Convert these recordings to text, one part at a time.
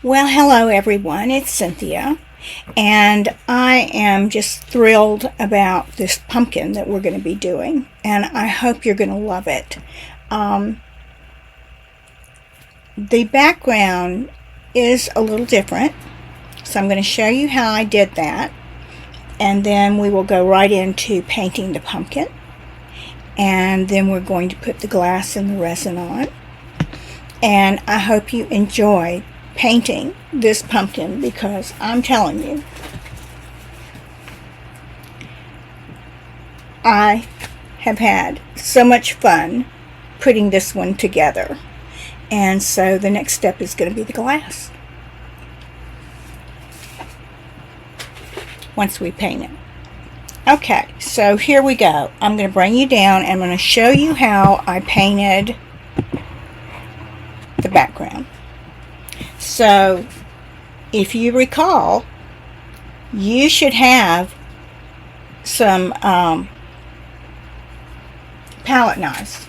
Well, hello everyone, it's Cynthia, and I am just thrilled about this pumpkin that we're going to be doing, and I hope you're going to love it. Um, the background is a little different, so I'm going to show you how I did that, and then we will go right into painting the pumpkin, and then we're going to put the glass and the resin on, and I hope you enjoy painting this pumpkin because I'm telling you, I have had so much fun putting this one together. And so the next step is going to be the glass once we paint it. Okay, so here we go. I'm going to bring you down and I'm going to show you how I painted the background. So if you recall, you should have some palette knives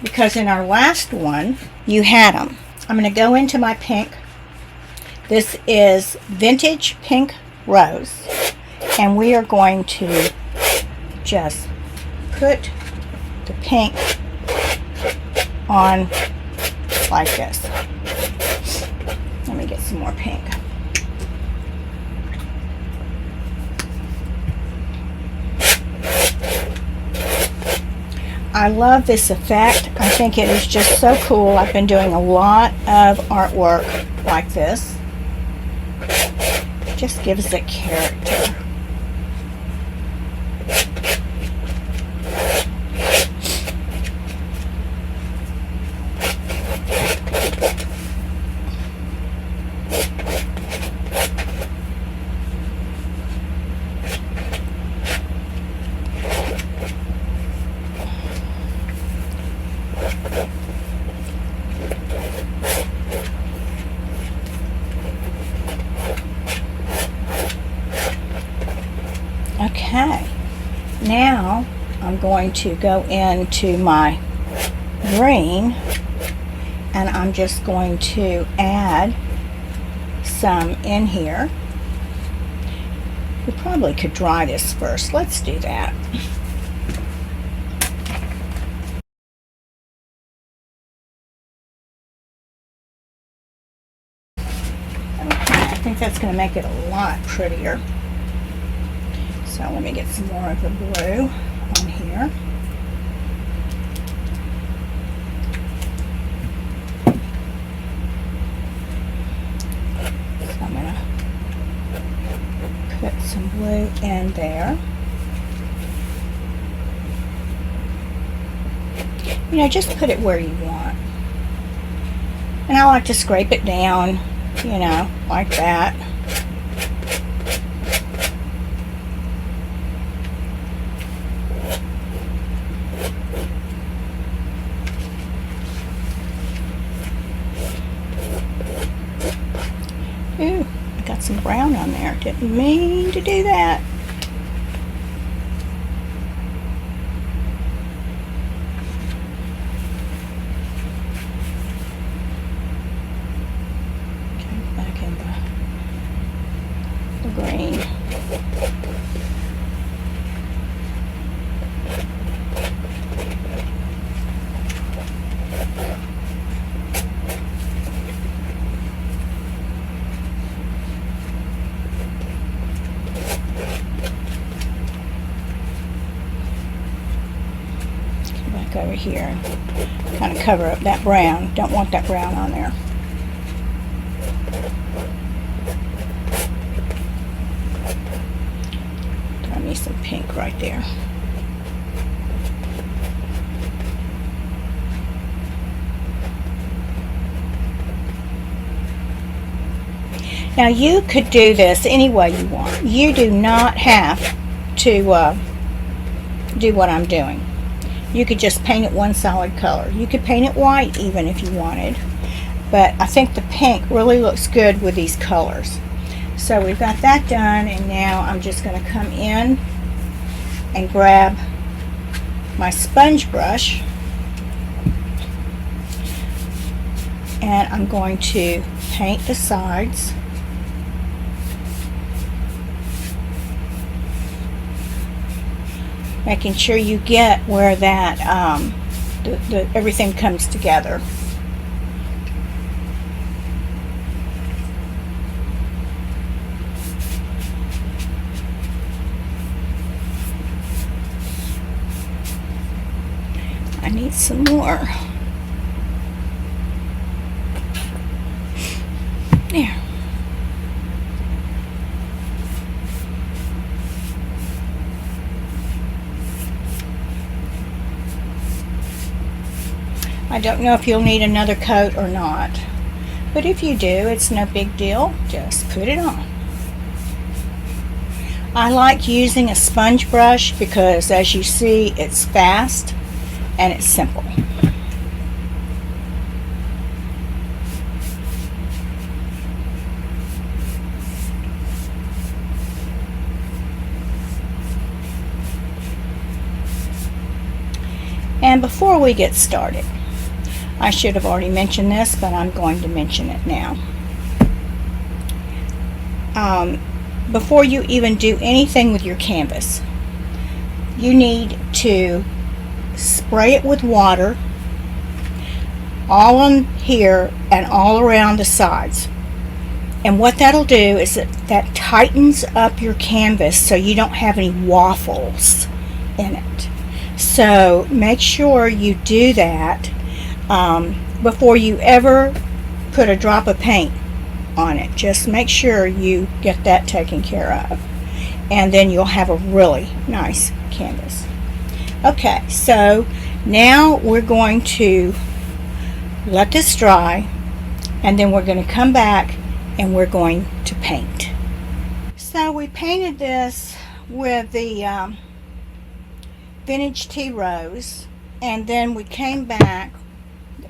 because in our last one you had them. I'm going to go into my pink. This is Vintage Pink Rose, and we are going to just put the pink on like this. Let me get some more pink. I love this effect. I think it is just so cool. I've been doing a lot of artwork like this. It just gives it character. Okay, now I'm going to go into my green and I'm just going to add some in here. We probably could dry this first. Let's do that. Okay, I think that's going to make it a lot prettier. So let me get some more of the blue on here. So I'm going to put some blue in there. You know, just put it where you want. And I like to scrape it down, you know, like that. Ooh, I got some brown on there. Didn't mean to do that. Okay, back in the green. Over here and kind of cover up that brown. Don't want that brown on there. Throw me some pink right there. Now you could do this any way you want. You do not have to do what I'm doing. You could just paint it one solid color. You could paint it white even if you wanted. But I think the pink really looks good with these colors. So we've got that done, and now I'm just going to come in and grab my sponge brush, and I'm going to paint the sides. Making sure you get where that everything comes together. I need some more. There. I don't know if you'll need another coat or not, but if you do, it's no big deal. Just put it on. I like using a sponge brush because, as you see, it's fast and it's simple. And before we get started, I should have already mentioned this, but I'm going to mention it now. Before you even do anything with your canvas, you need to spray it with water all on here and all around the sides. And what that'll do is that tightens up your canvas so you don't have any waffles in it. So make sure you do that before you ever put a drop of paint on it. Just make sure you get that taken care of, and then you'll have a really nice canvas. Okay, so now we're going to let this dry, and then we're going to come back and we're going to paint. So we painted this with the Vintage Tea Rose, and then we came back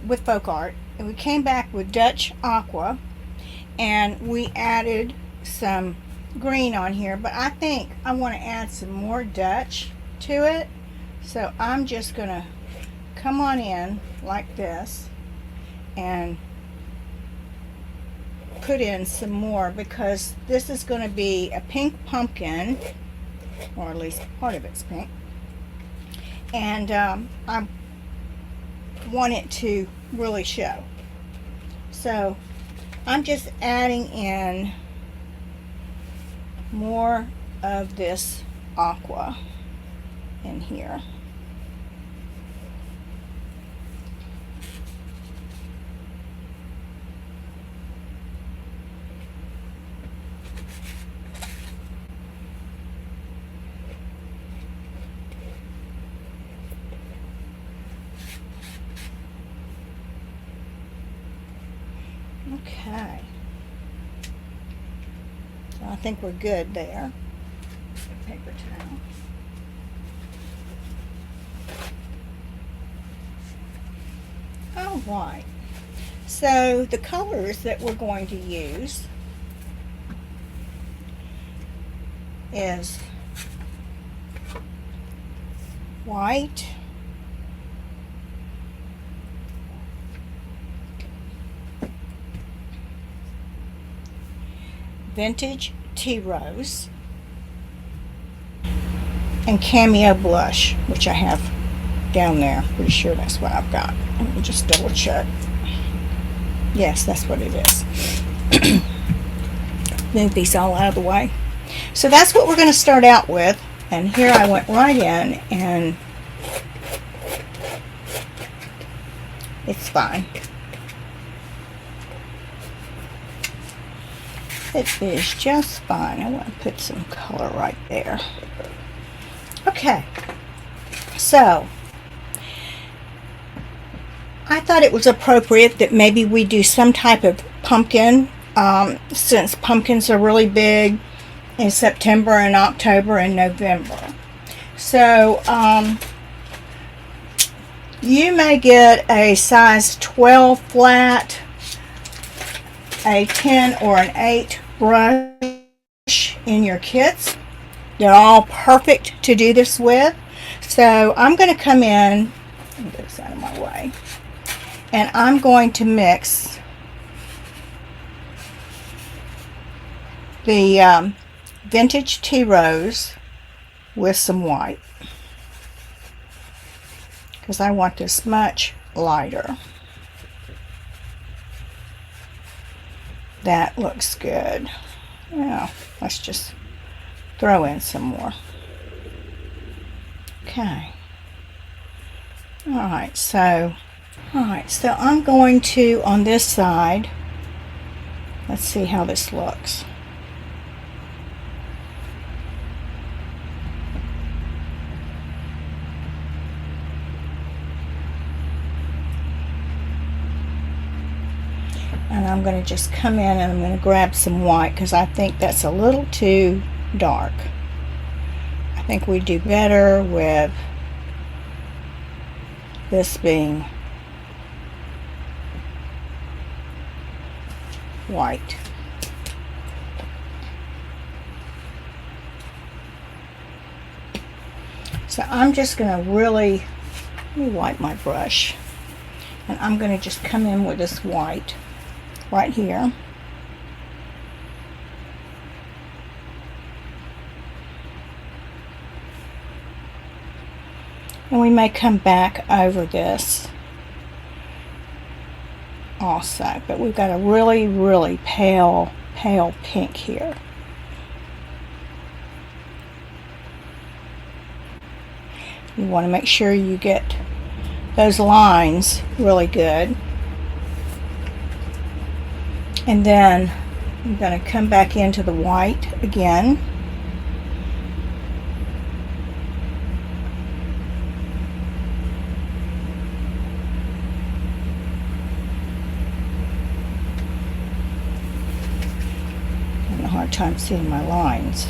with Folk Art, and we came back with Dutch Aqua, and we added some green on here, but I think I want to add some more Dutch to it, so I'm just gonna come on in like this and put in some more, because this is going to be a pink pumpkin, or at least part of it's pink, and I want it to really show. So I'm just adding in more of this aqua in here. Okay, so I think we're good there. Paper towel. All right, so the colors that we're going to use is white, Vintage Tea Rose, and Cameo Blush, which I have down there. Pretty sure that's what I've got. Let me just double check. Yes, that's what it is. Move these all out of the way. So that's what we're going to start out with, and here I went right in, and it's fine. It is just fine. I want to put some color right there. Okay, so I thought it was appropriate that maybe we do some type of pumpkin, since pumpkins are really big in September and October and November. So you may get a size 12 flat, a 10 or an 8 brush in your kits. They're all perfect to do this with. So I'm going to come in, get this out of my way, and I'm going to mix the Vintage Tea Rose with some white, because I want this much lighter. That looks good. Now, let's just throw in some more. Okay. Alright, so I'm going to, on this side, let's see how this looks. And I'm going to just come in and I'm going to grab some white, because I think that's a little too dark. I think we do better with this being white. So I'm just going to really, let me wipe my brush, and I'm going to just come in with this white right here. And we may come back over this also, but we've got a really, really pale pink here. You want to make sure you get those lines really good. And then I'm going to come back into the white again. I'm having a hard time seeing my lines.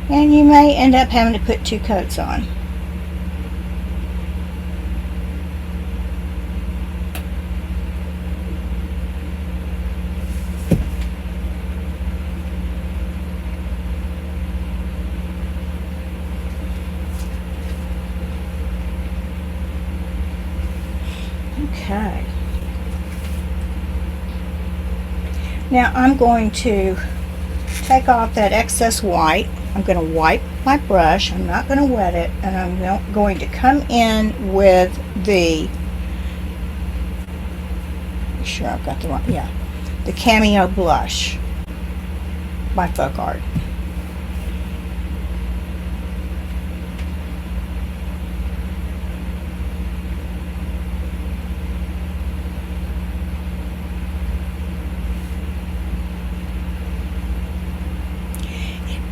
And you may end up having to put 2 coats on. Okay. Now I'm going to take off that excess white. I'm going to wipe my brush. I'm not going to wet it, and I'm going to come in with the, make sure I've got the right, yeah, the Cameo Blush by Folk Art.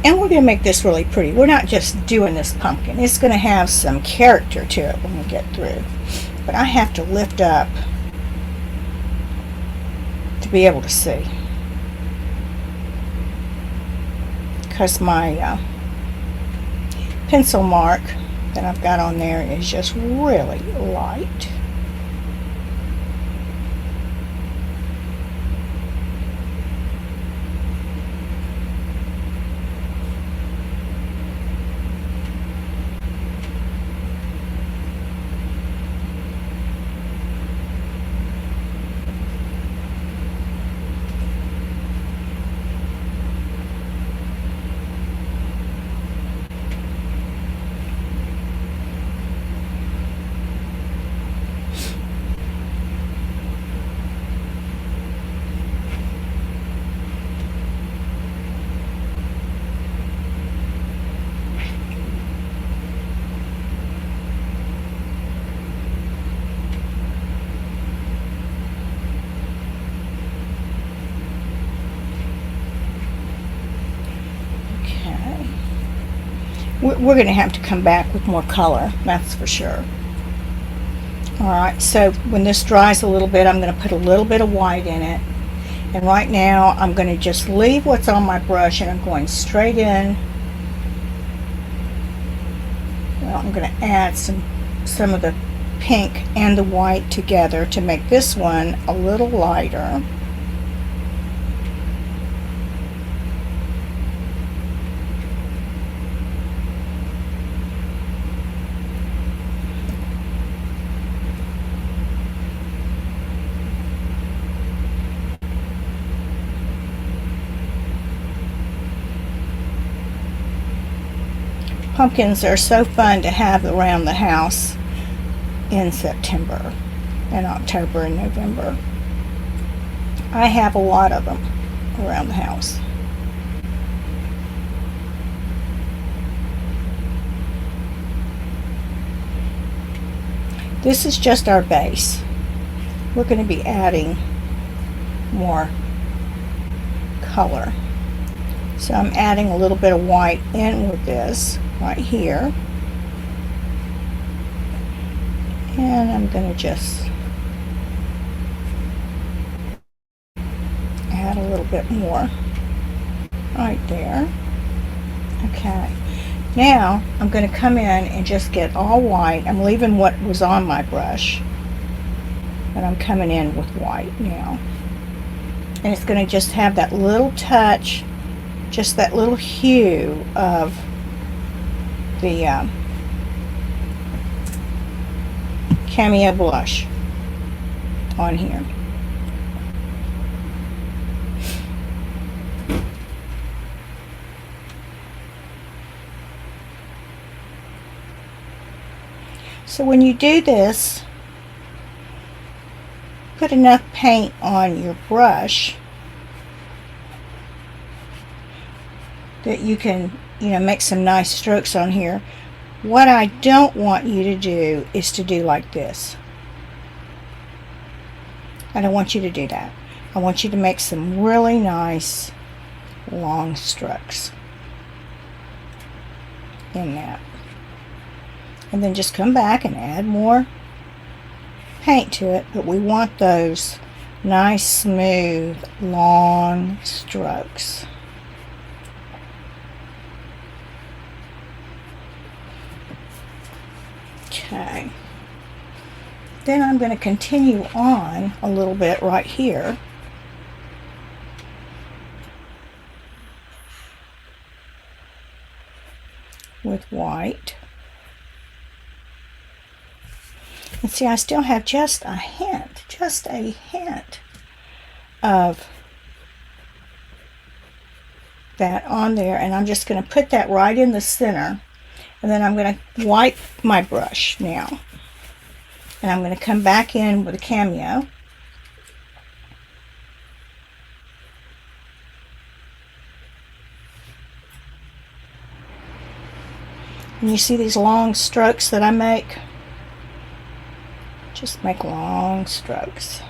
And we're going to make this really pretty. We're not just doing this pumpkin. It's going to have some character to it when we get through. But I have to lift up to be able to see, because my pencil mark that I've got on there is just really light. We're going to have to come back with more color, that's for sure. Alright, so when this dries a little bit, I'm going to put a little bit of white in it. And right now, I'm going to just leave what's on my brush, and I'm going straight in. Well, I'm going to add some of the pink and the white together to make this one a little lighter. Pumpkins are so fun to have around the house in September and October and November. I have a lot of them around the house. This is just our base. We're going to be adding more color. So I'm adding a little bit of white in with this right here. And I'm going to just add a little bit more right there. Okay. Now I'm going to come in and just get all white. I'm leaving what was on my brush, but I'm coming in with white now. And it's going to just have that little touch, just that little hue of the Cameo blush on here. So when you do this, put enough paint on your brush that you can, make some nice strokes on here. What I don't want you to do is to do like this. I don't want you to do that. I want you to make some really nice long strokes in that. And then just come back and add more paint to it, but we want those nice, smooth, long strokes. Okay. Then I'm going to continue on a little bit right here. With white. And see, I still have just a hint of that on there, and I'm just going to put that right in the center, and then I'm going to wipe my brush now, and I'm going to come back in with a Cameo. And you see these long strokes that I make? Just make long strokes.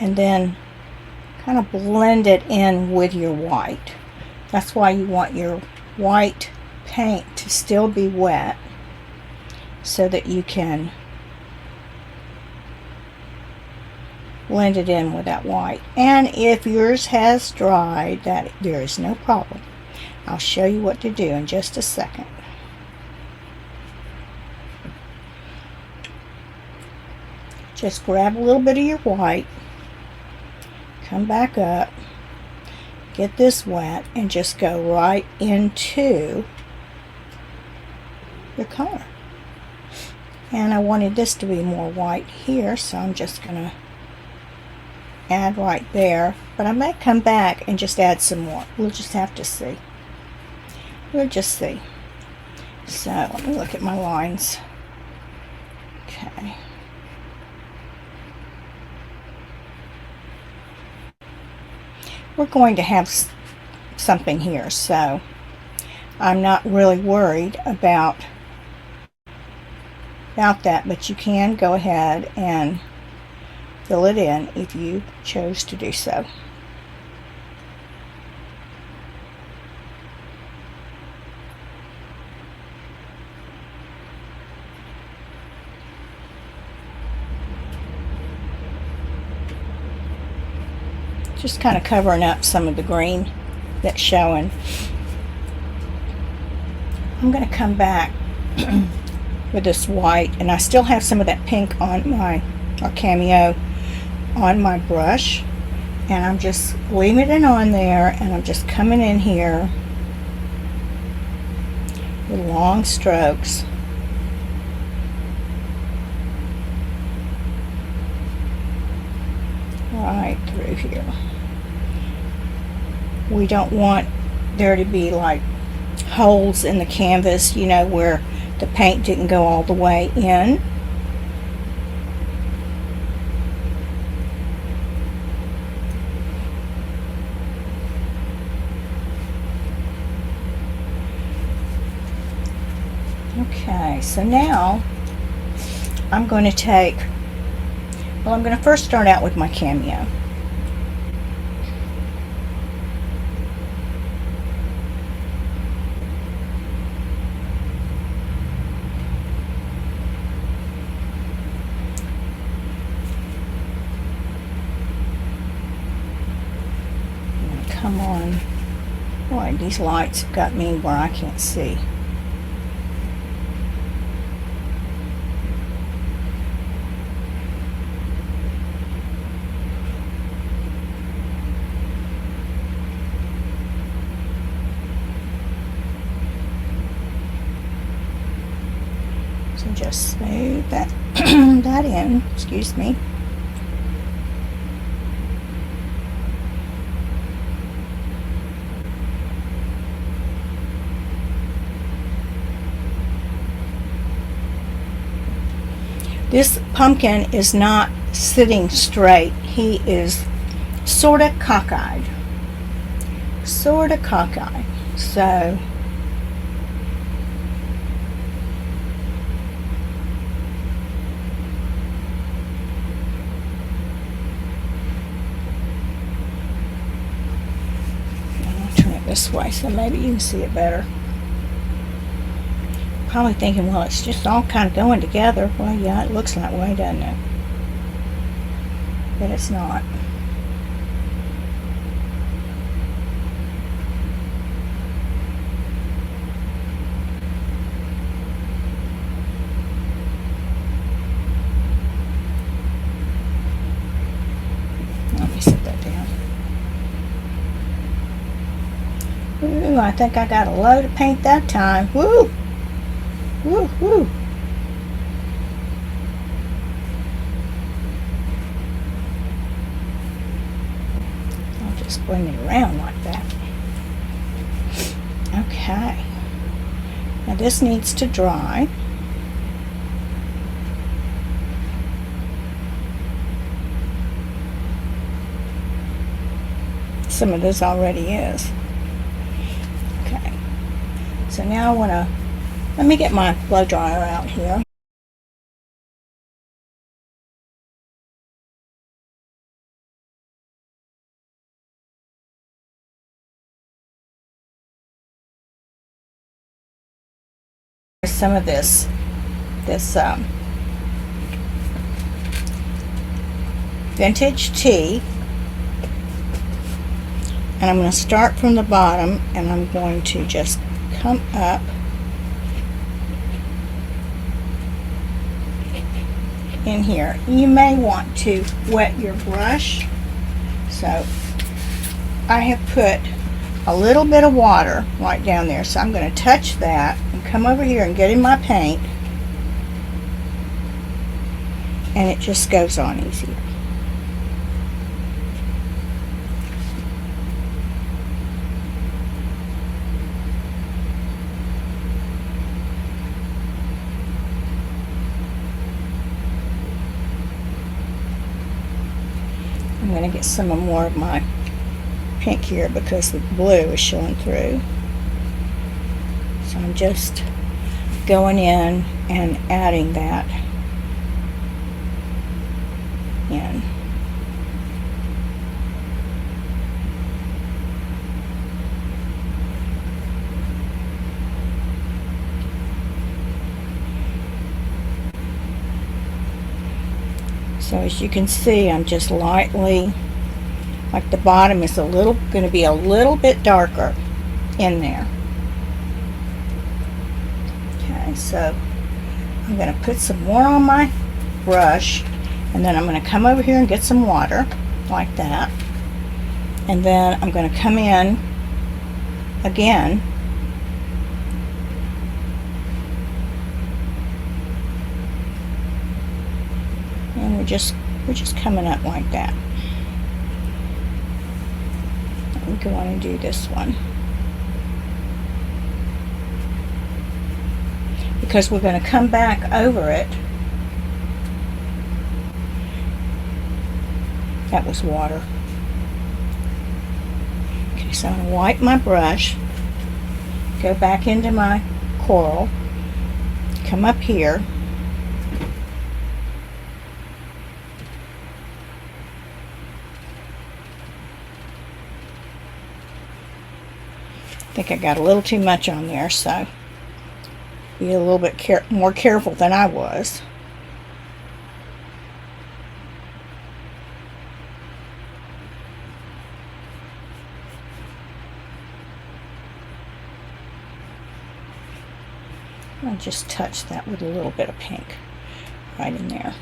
And then kind of blend it in with your white. That's why you want your white paint to still be wet, so that you can blend it in with that white. And if yours has dried, that there is no problem. I'll show you what to do in just a second. Just grab a little bit of your white, come back up, get this wet, and just go right into your color. And I wanted this to be more white here, so I'm just going to add right there. But I might come back and just add some more. We'll just have to see. We'll just see. So let me look at my lines. Okay. We're going to have something here, so I'm not really worried about that, but you can go ahead and fill it in if you chose to do so. Just kind of covering up some of the green that's showing. I'm going to come back with this white, and I still have some of that pink on my Cameo on my brush, and I'm just leaving it on there, and I'm just coming in here with long strokes. Right through here. We don't want there to be like holes in the canvas, you know, where the paint didn't go all the way in. Okay, so now I'm going to take, well, I'm going to first start out with my cameo. Come on. Boy, these lights have got me where I can't see. So just smooth that that in, excuse me. This pumpkin is not sitting straight. He is sort of cockeyed. Sort of cockeyed. So I'll turn it this way so maybe you can see it better. Probably thinking, well, it's just all kind of going together. Well, yeah, it looks that way, doesn't it? But it's not. Let me set that down. Ooh, I think I got a load of paint that time. Woo! Woo, woo. I'll just bring it around like that. Okay. Now this needs to dry. Some of this already is. Okay. So now I want to, let me get my blow dryer out here. Some of this vintage tea, and I'm going to start from the bottom, and I'm going to just come up in here. You may want to wet your brush, so I have put a little bit of water right down there, so I'm going to touch that and come over here and get in my paint, and it just goes on easier. I'm going to get some more of my pink here because the blue is showing through. So I'm just going in and adding that in. So as you can see, I'm just lightly, like the bottom is going to be a little bit darker in there. Okay, so I'm going to put some more on my brush, and then I'm going to come over here and get some water like that, and then I'm going to come in again and we're just coming up like that. I'm going to do this one. Because we're going to come back over it. That was water. Okay, so I'm going to wipe my brush, go back into my coral, come up here, I think I got a little too much on there, so be a little bit more careful than I was. I'll just touch that with a little bit of pink right in there.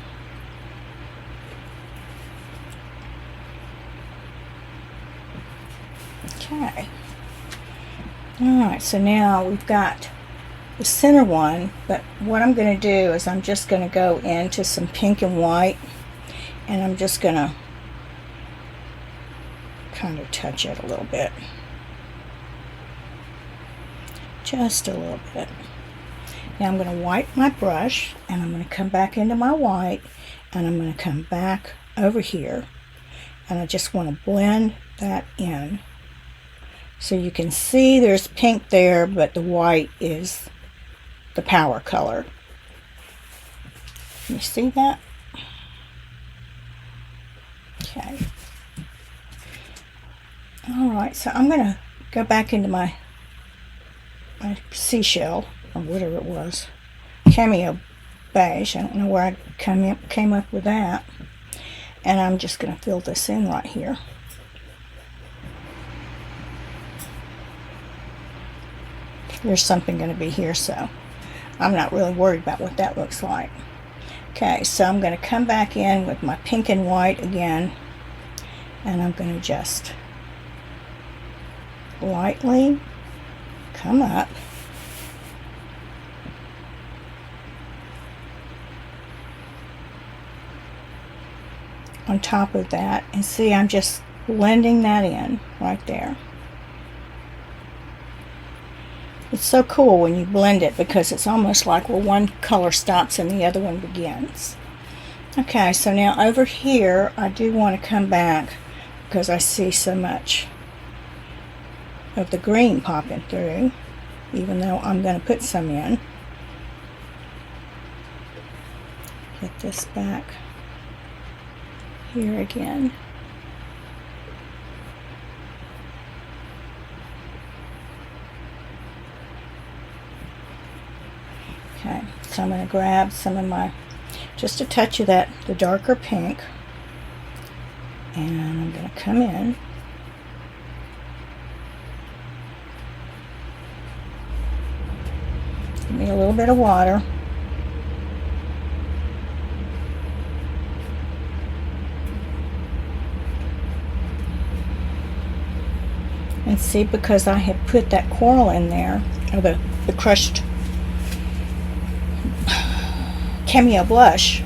Okay. Alright, so now we've got the center one, but what I'm going to do is I'm just going to go into some pink and white, and I'm just going to kind of touch it a little bit. Just a little bit. Now I'm going to wipe my brush, and I'm going to come back into my white, and I'm going to come back over here, and I just want to blend that in. So you can see there's pink there, but the white is the power color. Can you see that? Okay. Alright, so I'm going to go back into my seashell, or whatever it was, cameo beige. I don't know where I came up with that. And I'm just going to fill this in right here. There's something going to be here, so I'm not really worried about what that looks like. Okay, so I'm going to come back in with my pink and white again, and I'm going to just lightly come up on top of that, and see, I'm just blending that in right there. It's so cool when you blend it, because it's almost like where one color stops and the other one begins. Okay, so now over here I do want to come back because I see so much of the green popping through, even though I'm going to put some in. Get this back here again. Okay, so I'm going to grab some of my, just a touch of that, the darker pink, and I'm going to come in. Give me a little bit of water. And see, because I have put that coral in there, or the crushed cameo blush,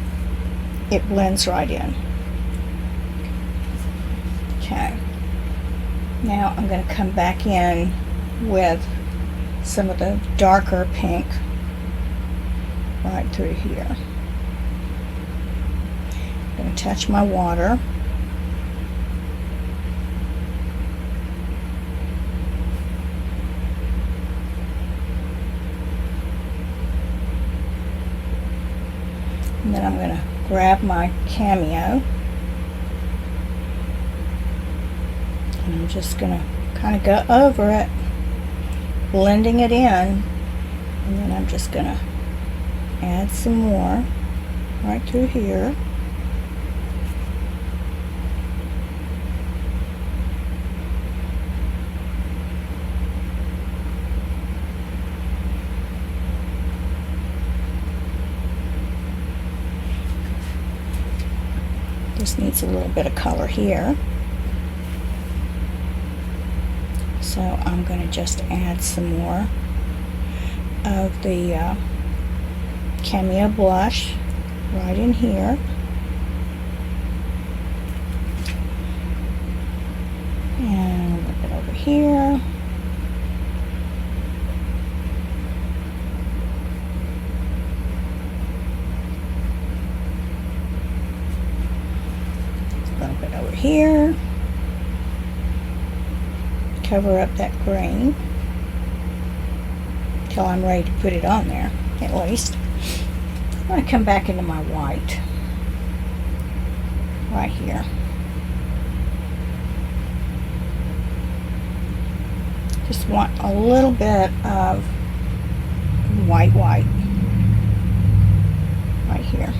it blends right in. Okay, now I'm going to come back in with some of the darker pink right through here. I'm going to touch my water. And then I'm going to grab my cameo, and I'm just going to kind of go over it, blending it in, and then I'm just going to add some more right through here. This needs a little bit of color here. So I'm going to just add some more of the cameo blush right in here. And a little bit here. A little bit over here. Cover up that green till I'm ready to put it on there, at least. I'm going to come back into my white right here. Just want a little bit of white right here.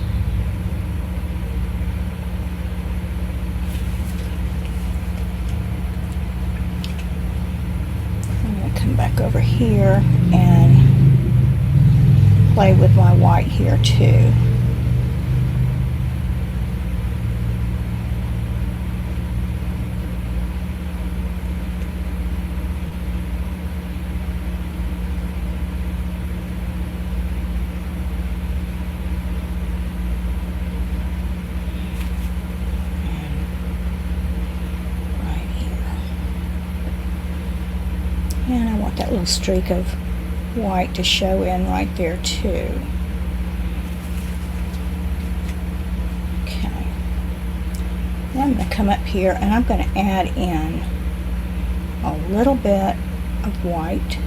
I'm going to come back over here and play with my white here too. And I want that little streak of white to show in right there too. Okay. Now I'm going to come up here and I'm going to add in a little bit of white.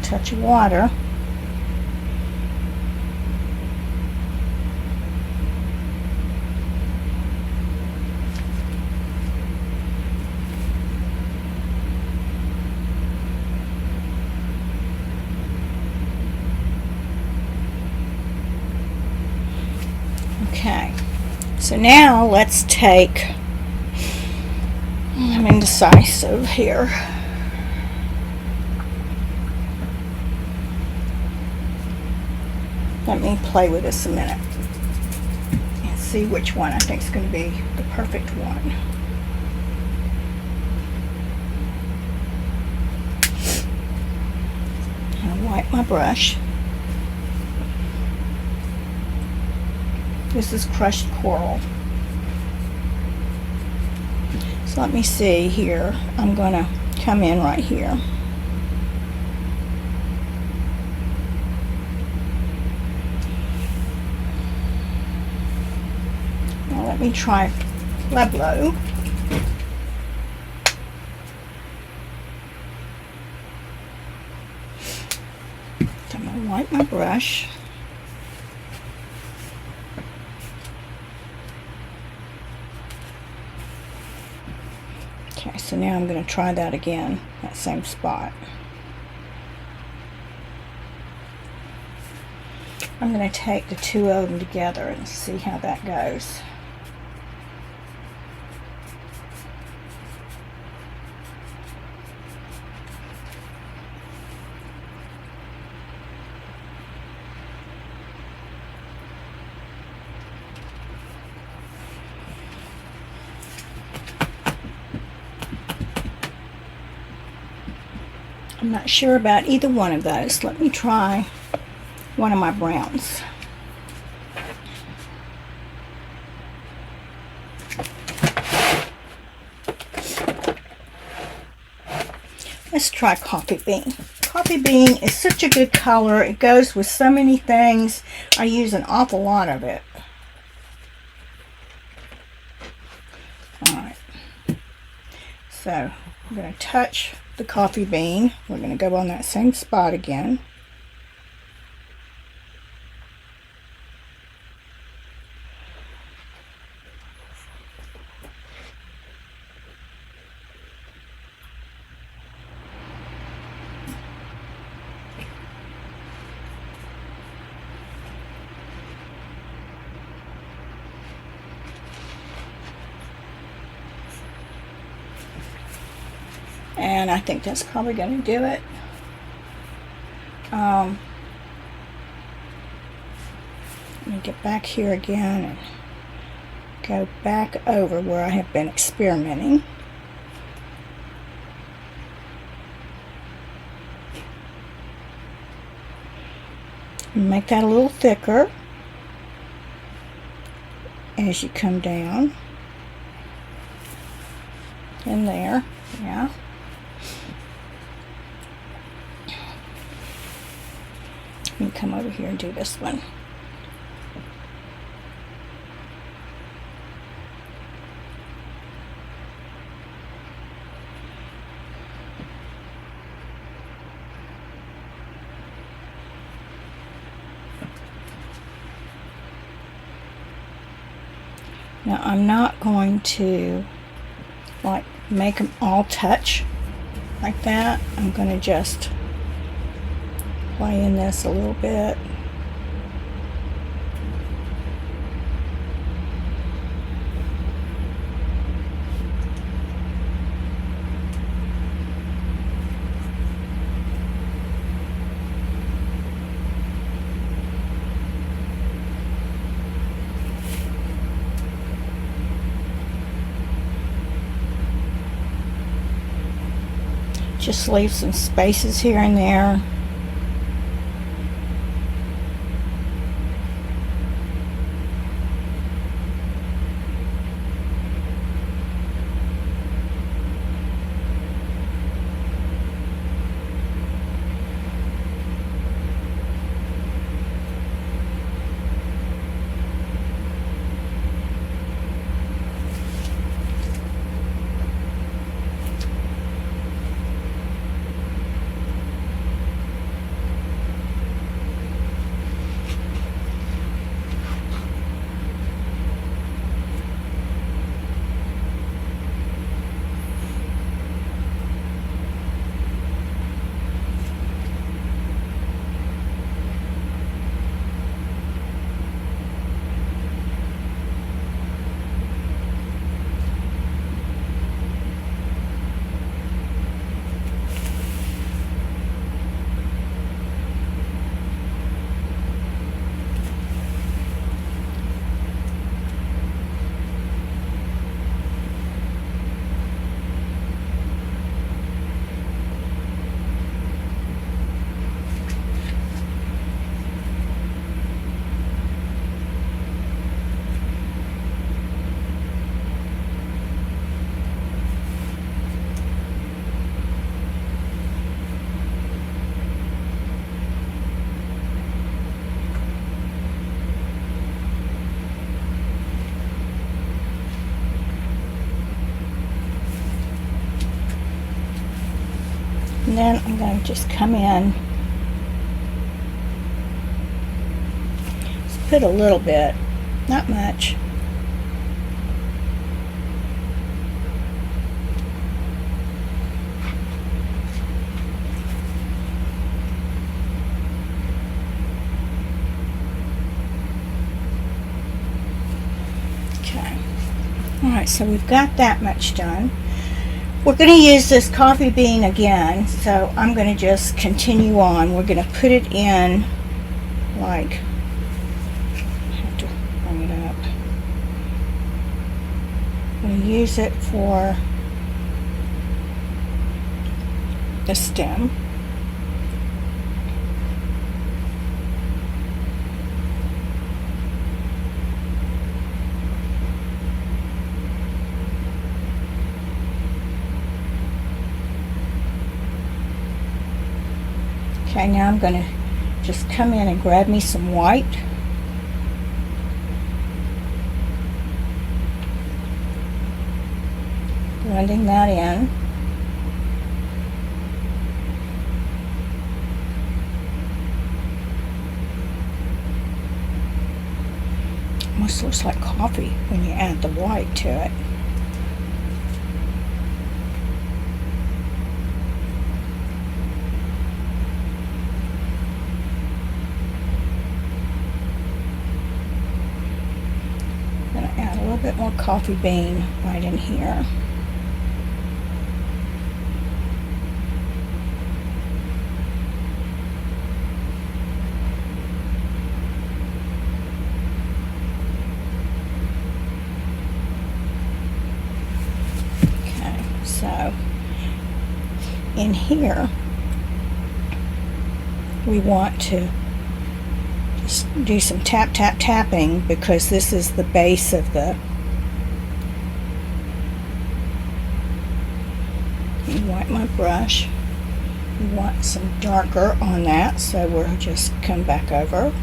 Touch of water. Okay, so now let's take, I'm indecisive here. Let me play with this a minute and see which one I think is going to be the perfect one. I'll wipe my brush. This is crushed coral. So let me see here. I'm going to come in right here. Let me try Pueblo. So I'm going to wipe my brush. Okay, so now I'm going to try that again, that same spot. I'm going to take the two of them together and see how that goes. I'm not sure about either one of those. Let me try one of my browns. Let's try coffee bean. Coffee bean is such a good color. It goes with so many things. I use an awful lot of it. Alright. So I'm going to touch the coffee bean. We're going to go on that same spot again. And I think that's probably going to do it. Let me get back here again and go back over where I have been experimenting. Make that a little thicker as you come down in there. Yeah. Let me come over here and do this one. Now I'm not going to like make them all touch like that. I'm going to just play in this a little bit. Just leave some spaces here and there. And then I'm going to just come in, just put a little bit, not much. Okay. Alright, so we've got that much done. We're going to use this coffee bean again, so I'm going to just continue on. We're going to put it in, like, I have to bring it up. I'm going to use it for the stem. Okay, now I'm going to just come in and grab me some white. Blending that in. Almost looks like coffee when you add the white to it. Add a little bit more coffee bean right in here. here, we want to just do some tapping because this is the base of the. You wipe my brush. You want some darker on that, so we'll just come back over.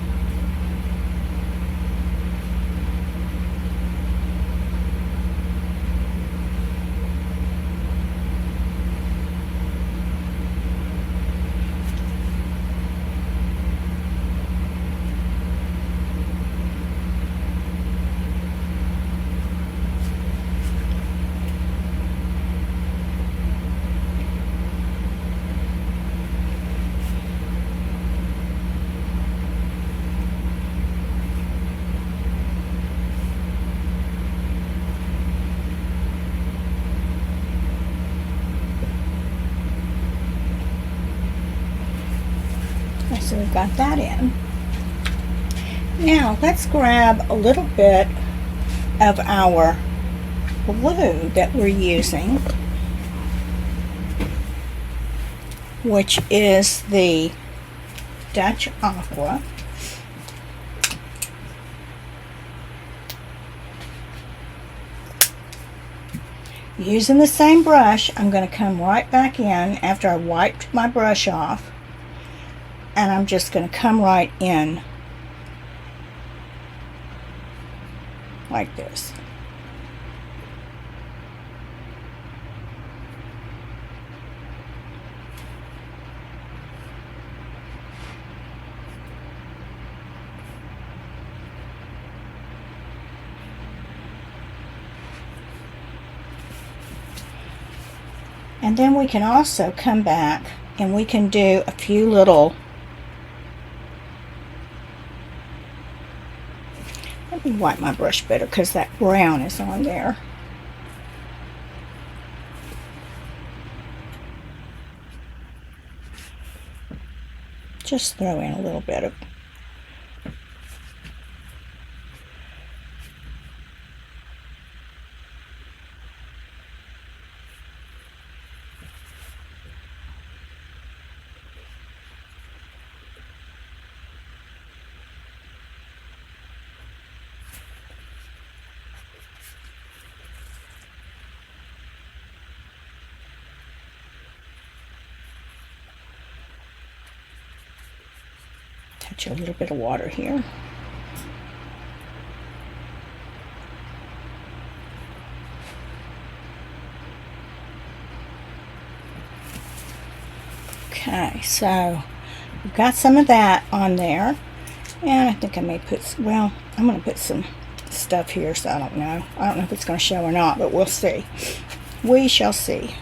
So we've got that in. Now let's grab a little bit of our blue that we're using, which is the Dutch Aqua. Using the same brush, I'm going to come right back in after I wiped my brush off, and I'm just going to come right in like this. And then we can also come back and we can do a few little, let me wipe my brush better because that brown is on there. Just throw in a little bit of a little bit of water here. Okay, so we've got some of that on there, and I think I may put, well, I'm going to put some stuff here, so I don't know if it's going to show or not, but we'll see. We shall see.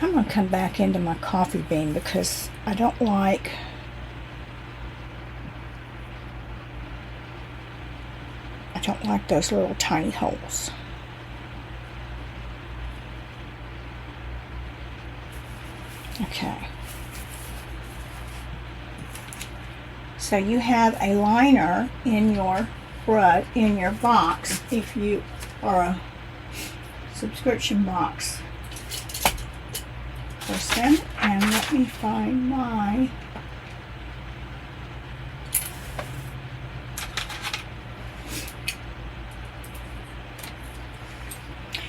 I'm going to come back into my coffee bean because I don't like those little tiny holes. Okay. So you have a liner in your box if you are a subscription box person, and let me find my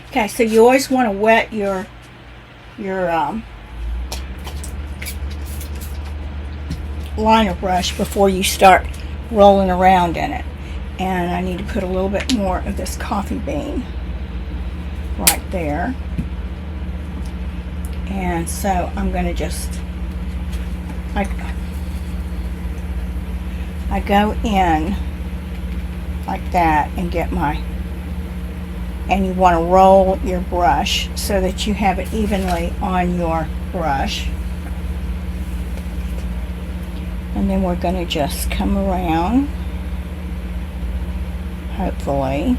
okay. So you always want to wet your liner brush before you start rolling around in it, and I need to put a little bit more of this coffee bean right there. And so I'm going to just, I go in like that and get my, and you want to roll your brush so that you have it evenly on your brush. And then we're going to just come around, hopefully.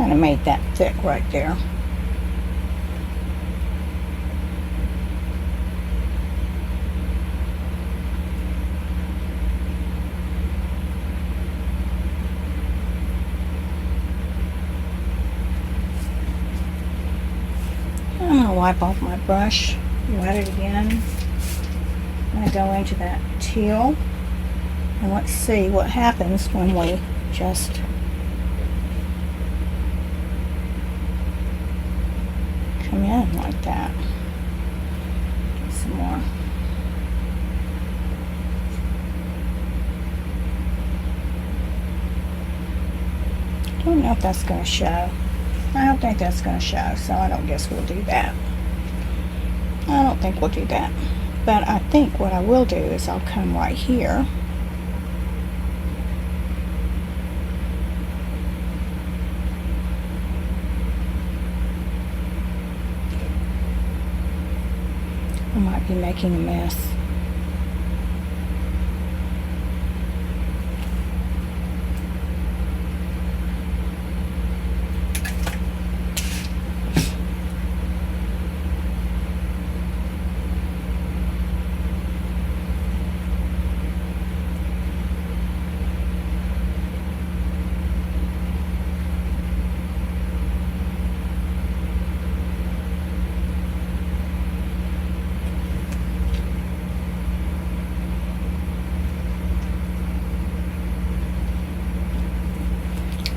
Kind of made that thick right there. I'm going to wipe off my brush, wet it again. I'm going to go into that teal, and let's see what happens when we just come in like that. Get some more. I don't know if that's going to show. I don't think that's going to show, so I don't guess we'll do that. I don't think we'll do that. But I think what I will do is I'll come right here. I might be making a mess.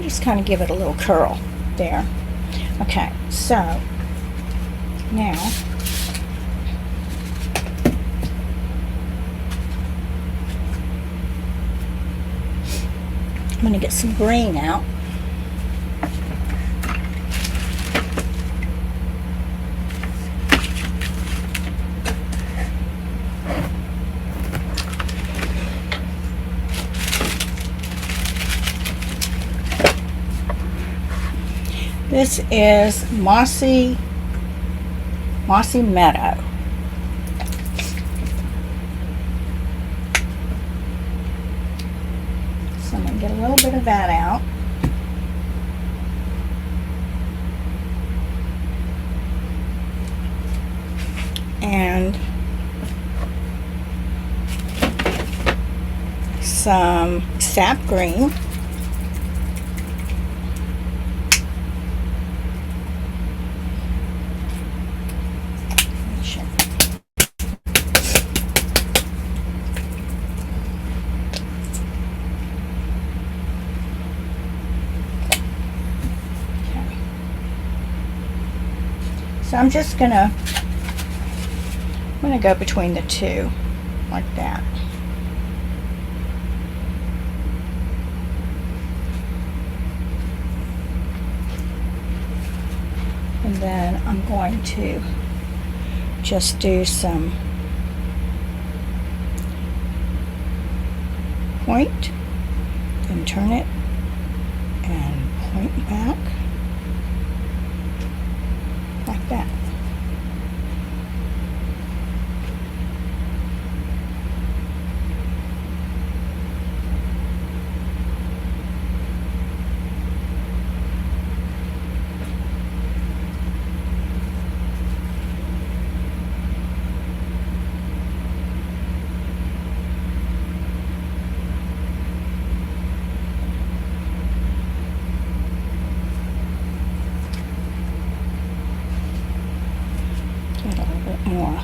Just kind of give it a little curl there. Okay, so now I'm going to get some green out. This is Mossy Meadow. So I'm going to get a little bit of that out. And some sap green. So I'm just I'm gonna go between the two like that. And then I'm going to just do some point and turn it and point back. Like that. More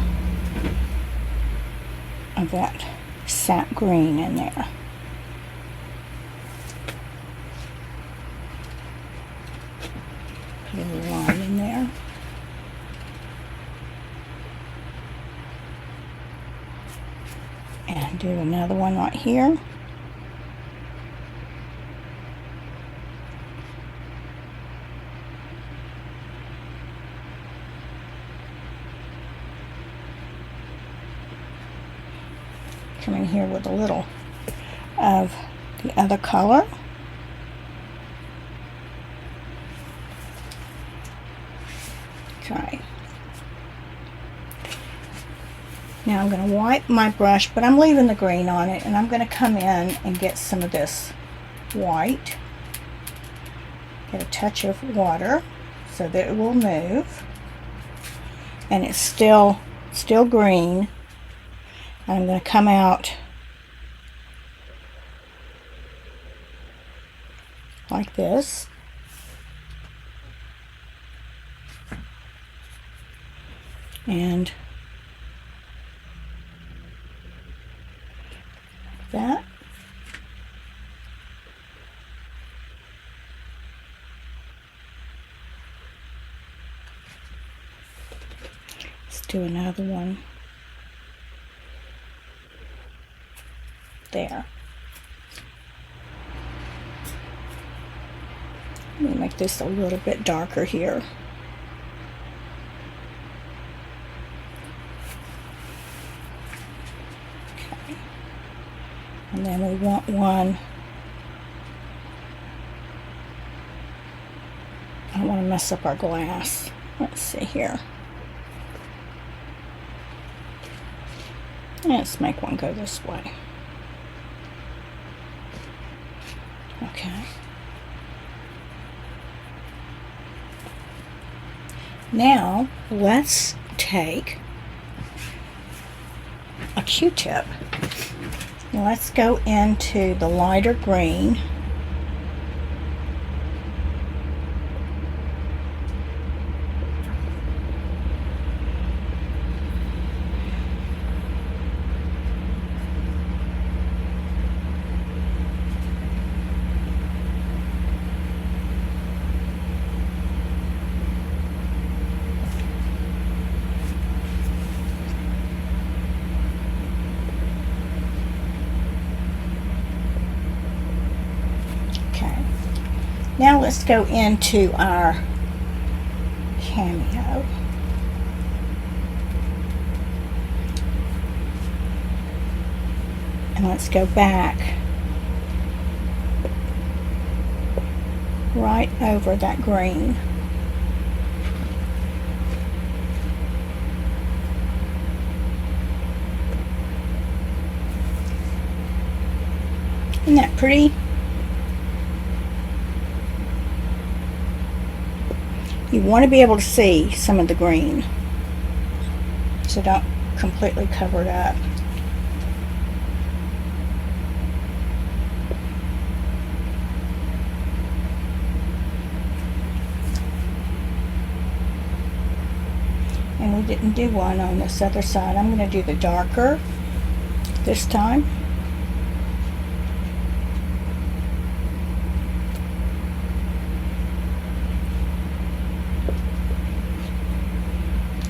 of that sap green in there. Put a little line in there. And do another one right here. Come in here with a little of the other color. Okay. Now I'm going to wipe my brush, but I'm leaving the green on it, and I'm going to come in and get some of this white. Get a touch of water so that it will move. And it's still green. I'm going to come out like this. And that. Let's do another one. There. Let me make this a little bit darker here. Okay. And then we want one. I don't want to mess up our glass. Let's see here. Let's make one go this way. Okay. Now let's take a Q-tip. Let's go into the lighter green. Now let's go into our cameo. And let's go back right over that green. Isn't that pretty? You want to be able to see some of the green, so don't completely cover it up. And we didn't do one on this other side. I'm going to do the darker this time.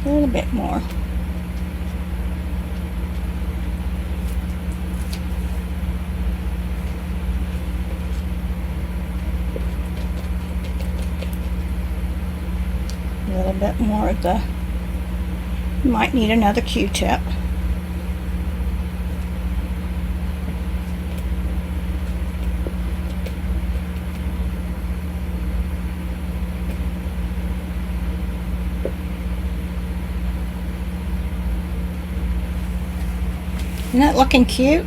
A little bit more. A little bit more of the, you might need another Q-tip. Isn't that looking cute?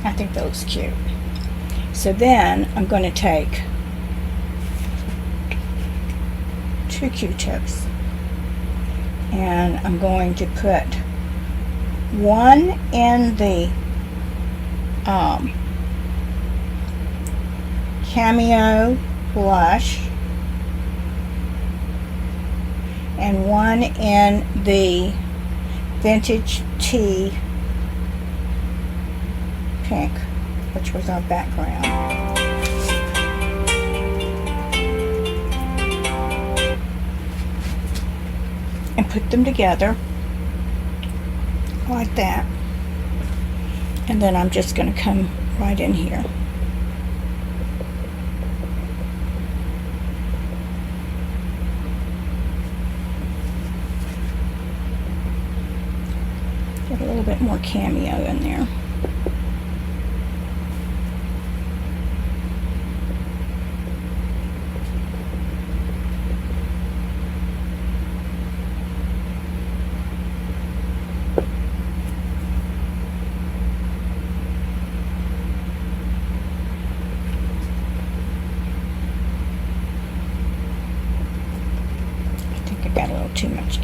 I think that looks cute. So then I'm going to take 2 Q-tips and I'm going to put one in the Cameo blush and one in the Vintage Tea Pink, which was our background. And put them together like that. And then I'm just going to come right in here. Get a little bit more Cameo in there.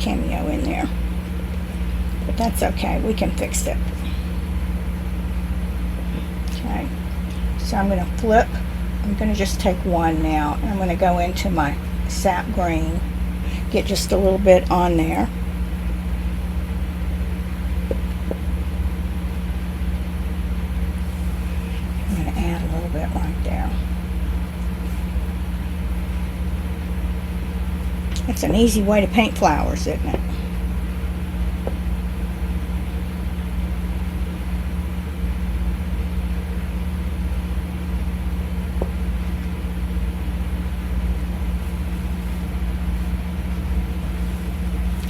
cameo in there. But that's okay, we can fix it. Okay, so I'm going to flip. I'm going to just take one now, and I'm going to go into my sap green, get just a little bit on there. I'm going to add a little bit right there. It's an easy way to paint flowers, isn't it?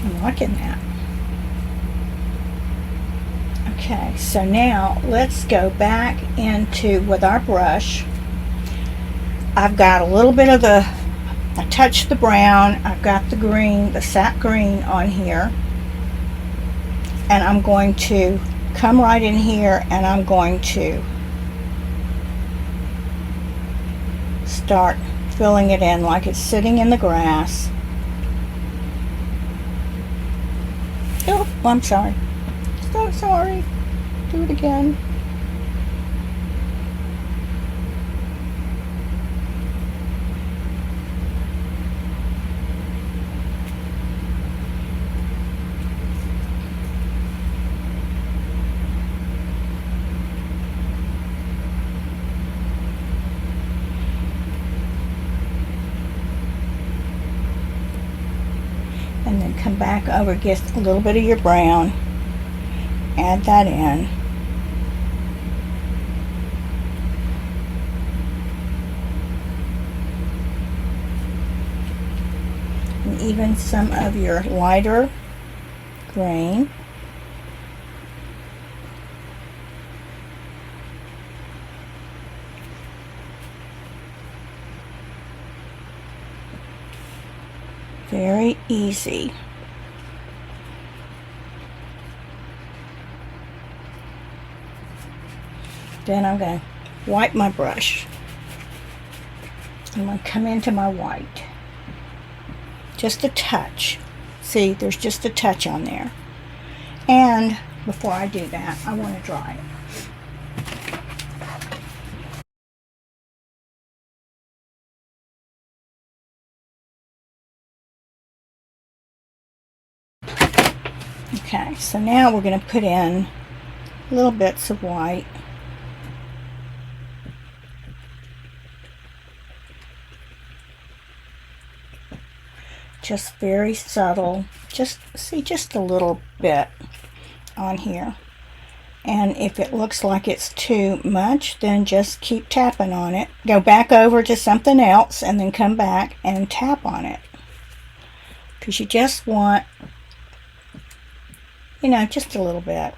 I'm liking that. Okay, so now let's go back into with our brush. I've got a little bit of I touched the brown, I've got the green, the sap green on here, and I'm going to come right in here and I'm going to start filling it in like it's sitting in the grass. Oh, I'm sorry. So sorry. Do it again. And then come back over, get a little bit of your brown, add that in. And even some of your lighter green. Very easy. Then I'm going to wipe my brush. I'm going to come into my white. Just a touch. See, there's just a touch on there. And before I do that, I want to dry it. Okay, so now we're going to put in little bits of white. Just very subtle. Just see, just a little bit on here. And if it looks like it's too much, then just keep tapping on it. Go back over to something else and then come back and tap on it. Because you just want, you know, just a little bit.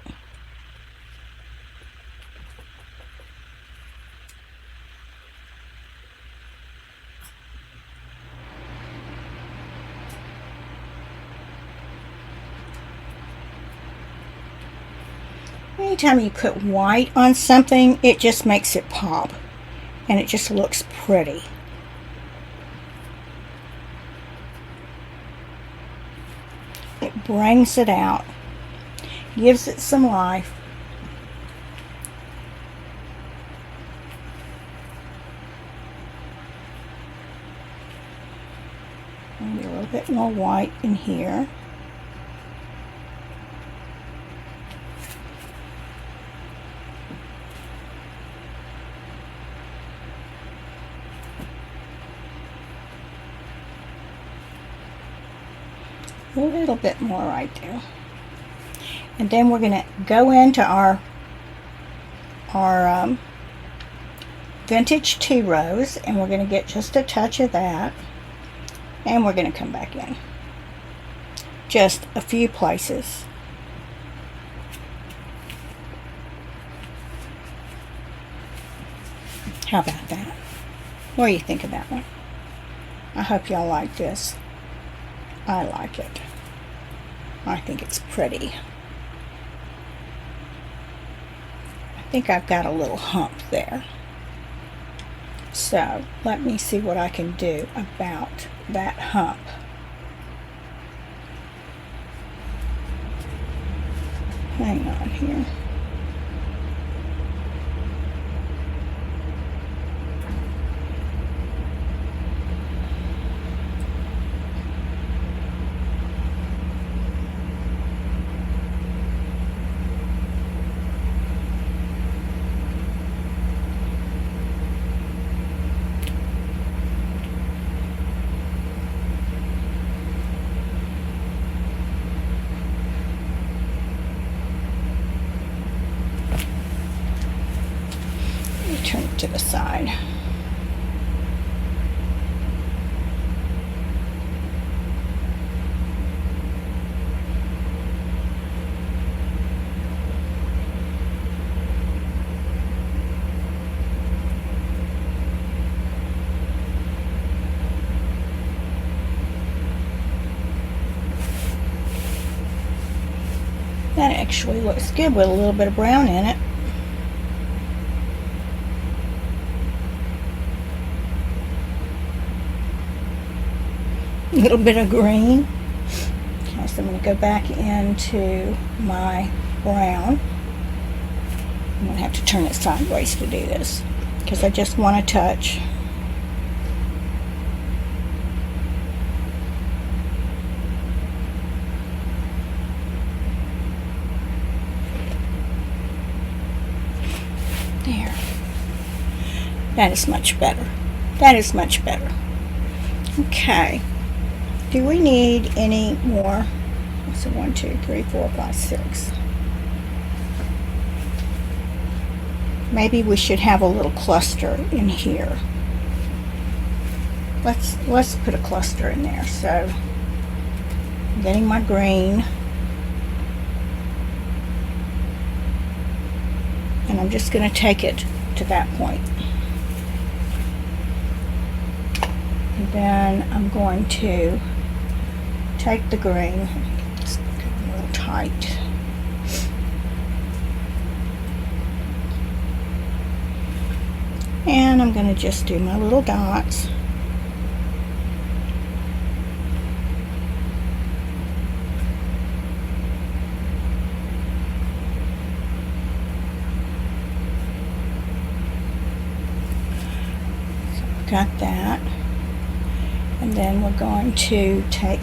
Anytime you put white on something, it just makes it pop. And it just looks pretty. It brings it out. Gives it some life. Maybe a little bit more white in here. A little bit more right there. And then we're going to go into our vintage tea rose, and we're going to get just a touch of that, and we're going to come back in just a few places. How about that? What do you think of that one? I hope y'all like this. I like it. I think it's pretty. I think I've got a little hump there. So let me see what I can do about that hump. Hang on here. Turn it to the side. That actually looks good with a little bit of brown in it. A little bit of green. Okay, so I'm going to go back into my brown. I'm going to have to turn it sideways to do this because I just want to touch. There. That is much better. That is much better. Okay. Do we need any more? So 1, 2, 3, 4, 5, 6. Maybe we should have a little cluster in here. Let's put a cluster in there. So I'm getting my green. And I'm just going to take it to that point. And then I'm going to take the green. It's getting a little tight. And I'm going to just do my little dots. Got that. And then we're going to take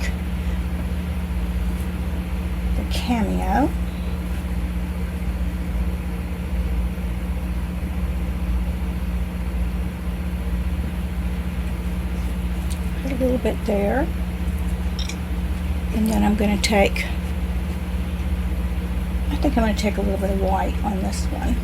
the cameo. Put a little bit there. And then I'm going to take, I think I'm going to take a little bit of white on this one.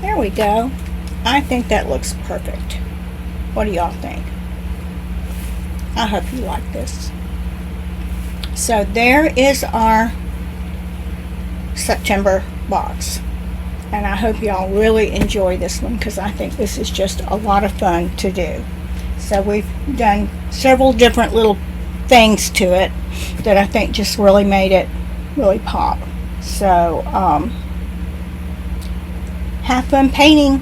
There we go. I think that looks perfect. What do y'all think? I hope you like this. So there is our September box. And I hope y'all really enjoy this one because I think this is just a lot of fun to do. So we've done several different little things to it that I think just really made it really pop. So, have fun painting.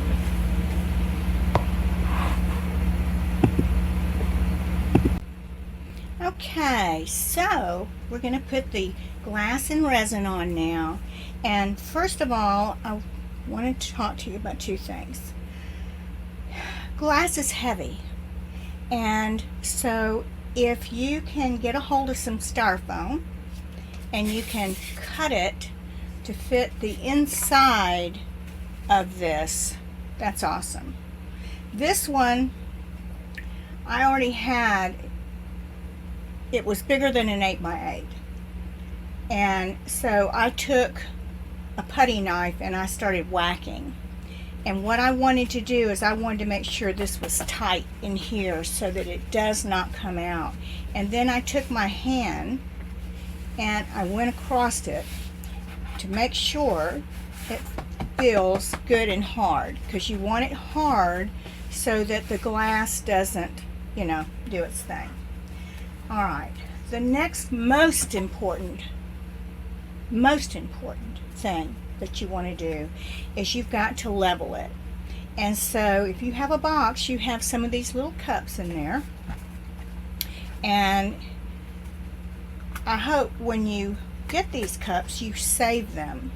Okay, so we're going to put the glass and resin on now. And first of all, I wanted to talk to you about two things. Glass is heavy. And so if you can get a hold of some styrofoam and you can cut it to fit the inside of this, that's awesome. This one I already had, it was bigger than an 8x8, and so I took a putty knife and I started whacking, and what I wanted to do is I wanted to make sure this was tight in here so that it does not come out. And then I took my hand and I went across it to make sure it feels good and hard, because you want it hard so that the glass doesn't, do its thing. All right, the next most important thing that you want to do is you've got to level it. And so if you have a box, you have some of these little cups in there. And I hope when you get these cups, you save them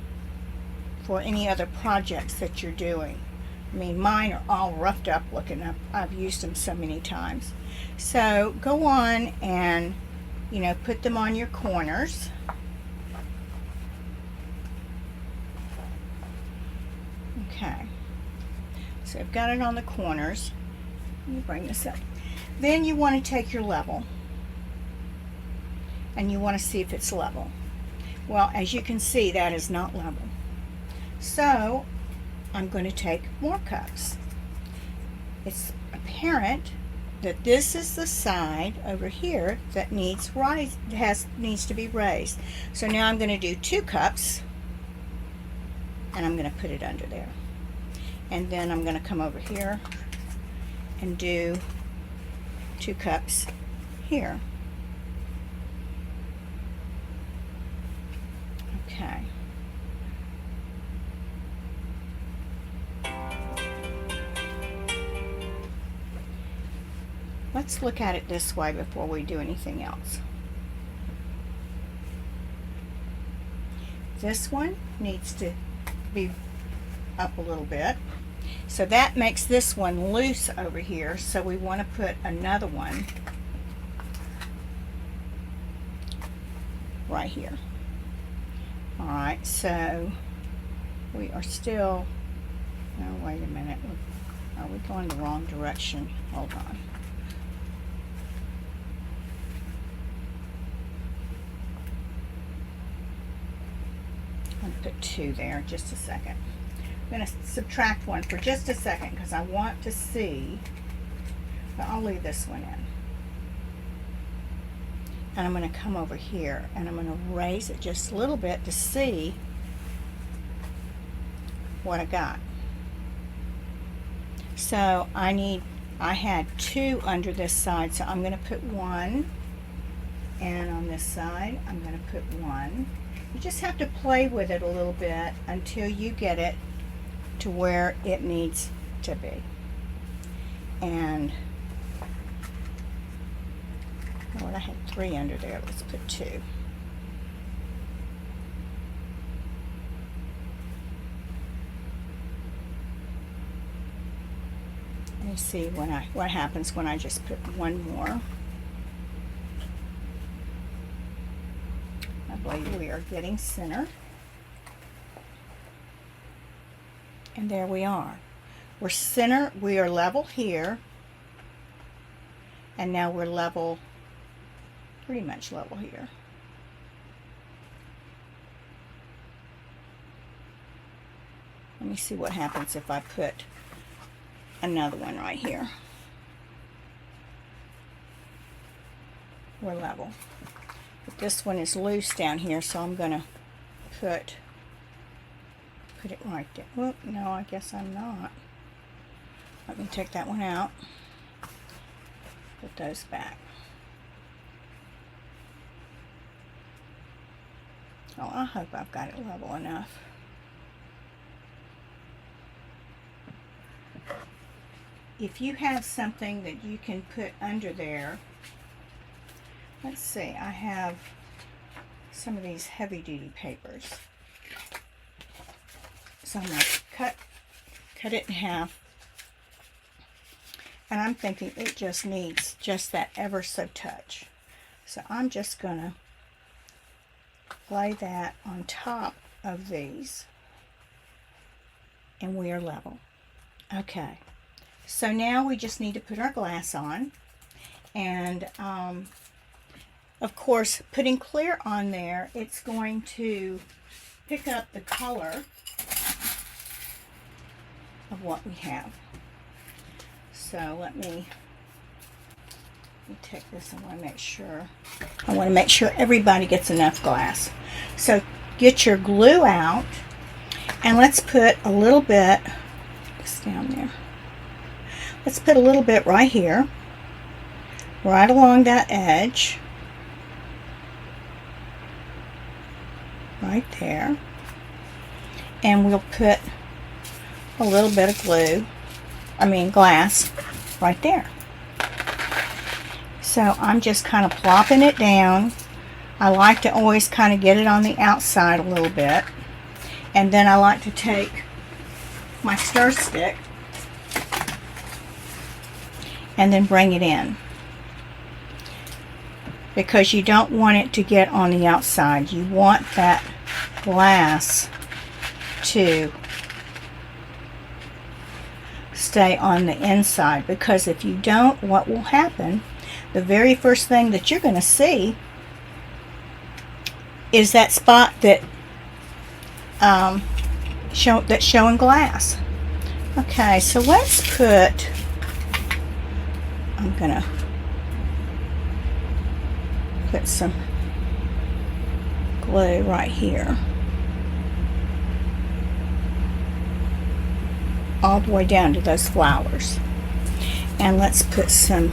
for any other projects that you're doing. I mean, mine are all roughed up looking. I've used them so many times. So go on and, you know, put them on your corners. Okay. So I've got it on the corners. Let me bring this up. Then you want to take your level and you want to see if it's level. Well, as you can see, that is not level. So I'm going to take more cups. It's apparent that this is the side over here that needs to be raised. So now I'm going to do 2 cups and I'm going to put it under there. And then I'm going to come over here and do 2 cups here. Okay. Let's look at it this way before we do anything else. This one needs to be up a little bit. So that makes this one loose over here. So we want to put another one right here. All right, so we are still, no, wait a minute. Are we going the wrong direction? Hold on. I'm going to put 2 there, just a second. I'm going to subtract 1 for just a second because I want to see, but I'll leave this one in. And I'm going to come over here and I'm going to raise it just a little bit to see what I got. So I had 2 under this side, so I'm going to put 1, and on this side I'm going to put 1. You just have to play with it a little bit until you get it to where it needs to be. And Lord, I had 3 under there. Let's put 2. Let me see what happens when I just put 1 more. I believe we are getting center. And there we are. We're center, we are level here. And now we're level, pretty much level here. Let me see what happens if I put another one right here. We're level. But this one is loose down here, so I'm going to put it right there. Well, no, I guess I'm not. Let me take that one out. Put those back. Oh, I hope I've got it level enough. If you have something that you can put under there, let's see, I have some of these heavy-duty papers. So I'm going to cut it in half. And I'm thinking it just needs just that ever so touch. So I'm just going to lay that on top of these. And we are level. Okay. So now we just need to put our glass on. And of course, putting clear on there, it's going to pick up the color of what we have. So let me take this. I want to make sure everybody gets enough glass. So get your glue out, and let's put a little bit, this down there. Let's put a little bit right here, right along that edge. right there. And we'll put a little bit of glass right there. So I'm just kind of plopping it down. I like to always kind of get it on the outside a little bit. And then I like to take my stir stick and then bring it in. Because you don't want it to get on the outside. You want that glass to stay on the inside, because if you don't, what will happen, the very first thing that you're going to see is that spot that that's showing glass. Okay, so let's put, I'm going to put some glue right here, all the way down to those flowers. And let's put some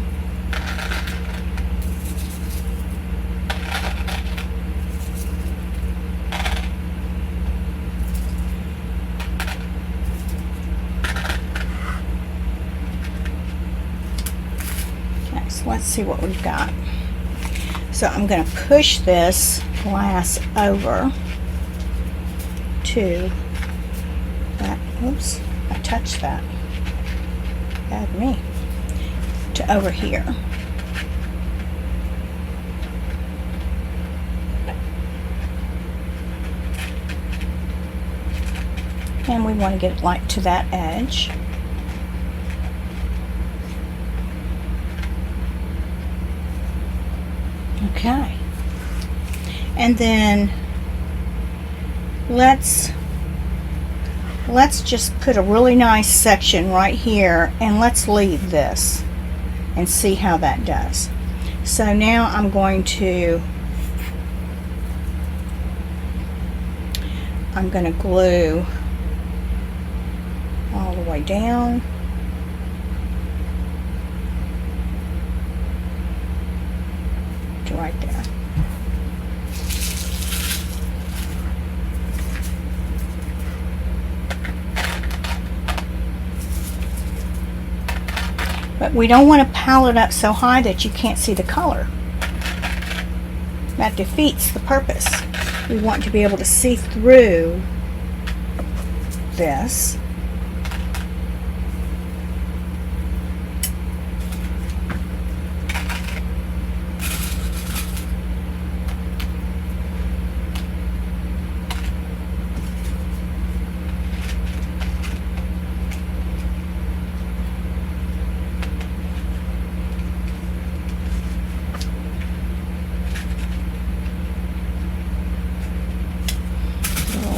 okay, so let's see what we've got. So I'm going to push this glass over to that. Oops, I touched that. Bad me. To over here. And we want to get it like to that edge. Okay. And then let's just put a really nice section right here, and let's leave this and see how that does. So now I'm going to glue all the way down. To right there. But we don't want to pile it up so high that you can't see the color. That defeats the purpose. We want to be able to see through this.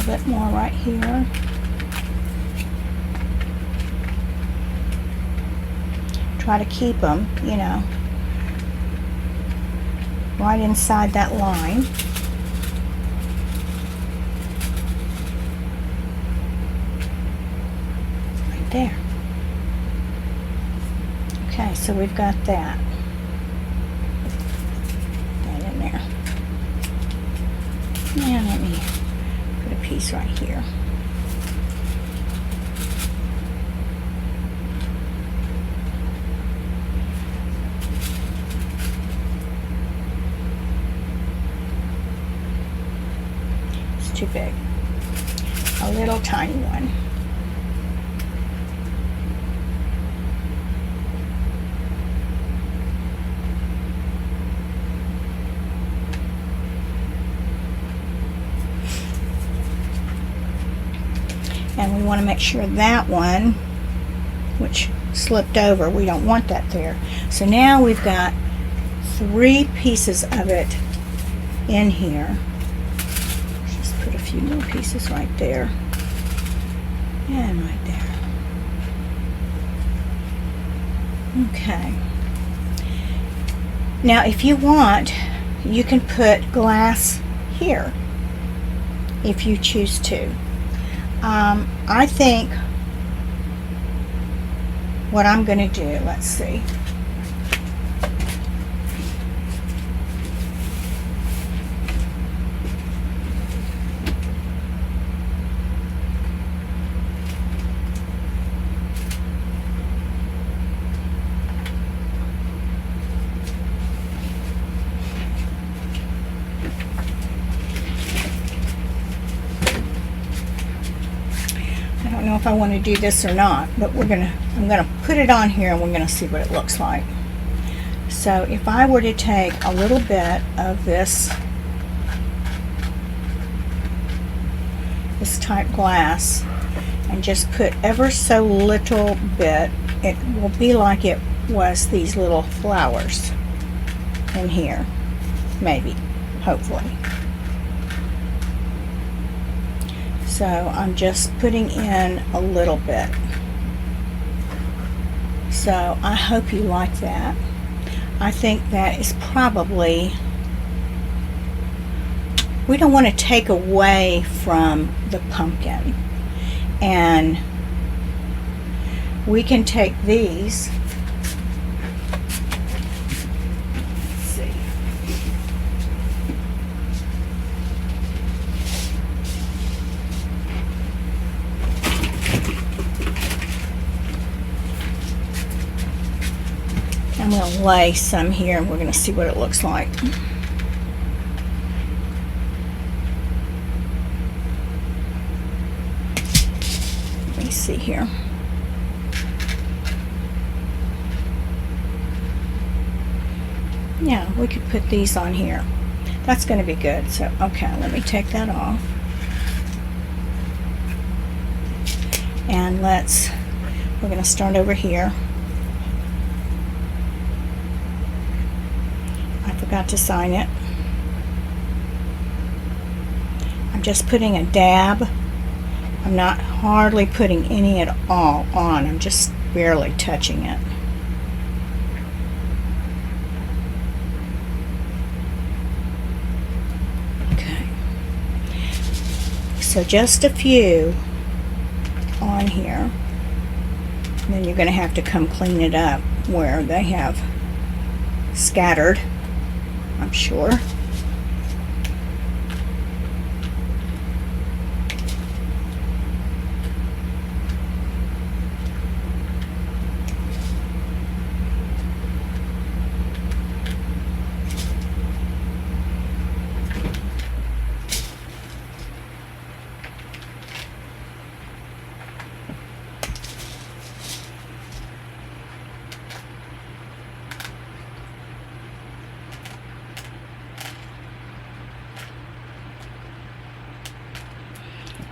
Bit more right here. Try to keep them, you know, right inside that line. Right there. Okay, so we've got that. That in there. And let me put a piece right here. It's too big. A little tiny one. And we want to make sure that one, which slipped over, we don't want that there. So now we've got 3 pieces of it in here. Just put a few little pieces right there. And right there. Okay. Now if you want, you can put glass here if you choose to. I think what I'm going to do, let's see. don't know if I want to do this or not, but I'm gonna put it on here and we're gonna see what it looks like. So if I were to take a little bit of this type glass and just put ever so little bit, it will be like it was these little flowers in here, maybe, hopefully. So I'm just putting in a little bit. So I hope you like that. I think that is probably, we don't want to take away from the pumpkin. And we can take these, let's see, I'm going to lay some here and we're going to see what it looks like. Let me see here. Yeah, we could put these on here. That's going to be good. So, okay, let me take that off. And we're going to start over here. I forgot to sign it. I'm just putting a dab. I'm not hardly putting any at all on. I'm just barely touching it. Okay. So just a few on here. And then you're going to have to come clean it up where they have scattered, I'm sure.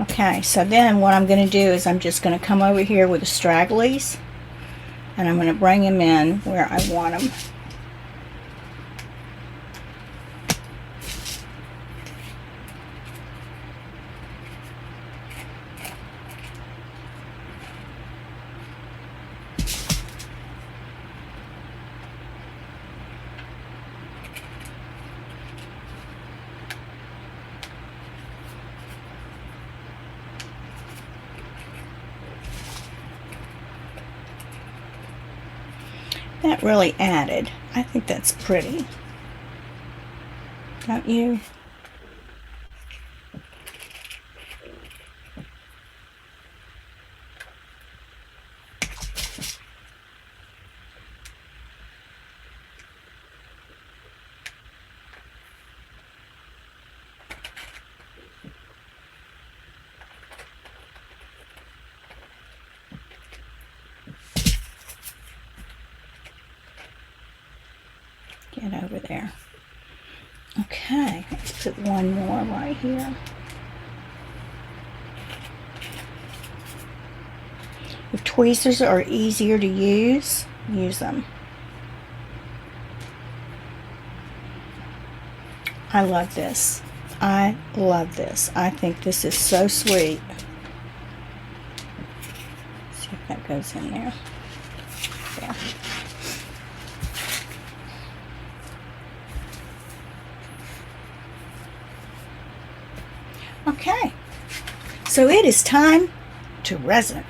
Okay, so then what I'm going to do is I'm just going to come over here with the stragglies and I'm going to bring them in where I want them. That really added. I think that's pretty. Don't you? Get over there. Okay, let's put one more right here. If tweezers are easier to use, use them. I love this. I love this. I think this is so sweet. Let's see if that goes in there. There. Okay, so it is time to resin.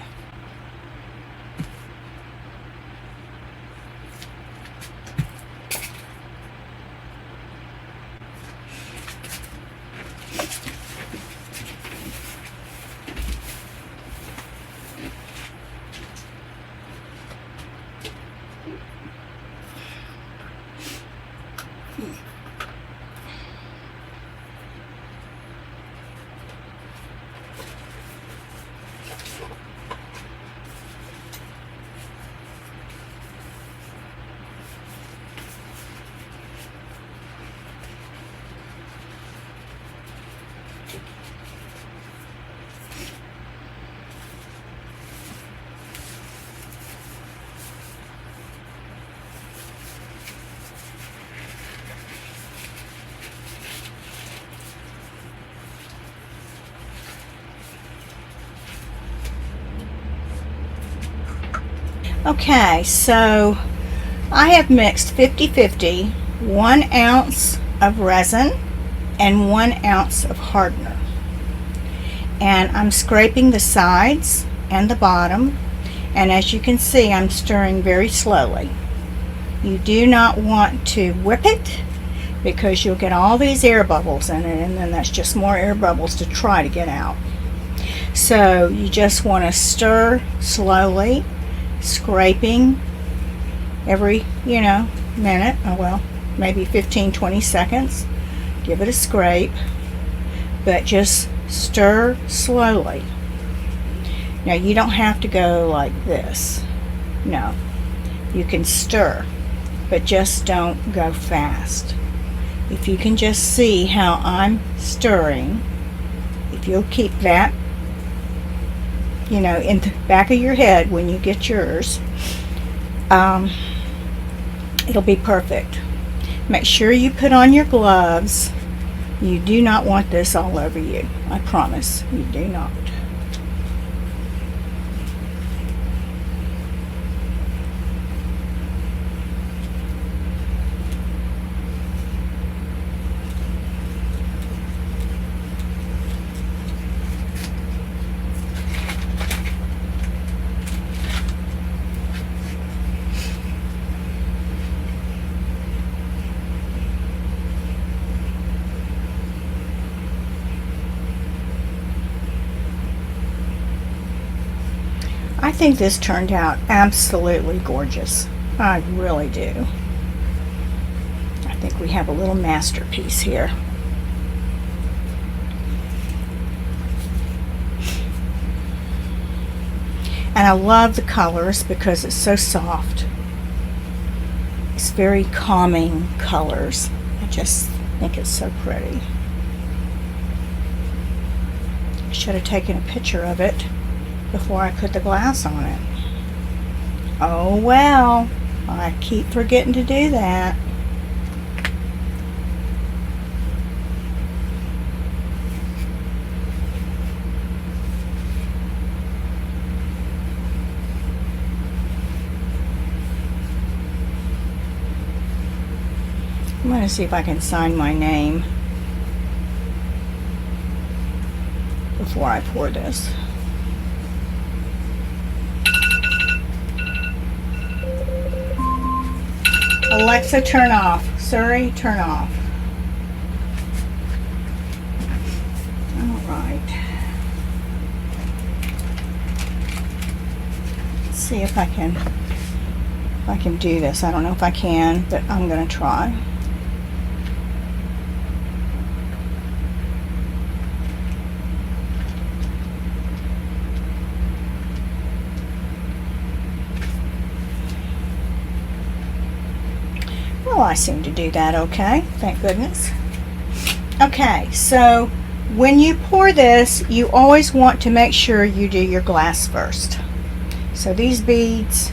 Okay, so I have mixed 50-50, 1 ounce of resin and 1 ounce of hardener. And I'm scraping the sides and the bottom, and as you can see, I'm stirring very slowly. You do not want to whip it because you'll get all these air bubbles in it, and then that's just more air bubbles to try to get out. So you just want to stir slowly, scraping every, minute, oh well, maybe 15-20 seconds. Give it a scrape, but just stir slowly. Now you don't have to go like this. No, you can stir, but just don't go fast. If you can just see how I'm stirring, if you'll keep that, in the back of your head when you get yours, it'll be perfect. Make sure you put on your gloves. You do not want this all over you. I promise you do not. I think this turned out absolutely gorgeous. I really do. I think we have a little masterpiece here. And I love the colors because it's so soft. It's very calming colors. I just think it's so pretty. I should have taken a picture of it before I put the glass on it. Oh well, I keep forgetting to do that. I'm going to see if I can sign my name before I pour this. Alexa, turn off. Siri, turn off. All right. Let's see if I can do this. I don't know if I can, but I'm going to try. Well, I seem to do that okay, thank goodness. Okay, so when you pour this, you always want to make sure you do your glass first. So these beads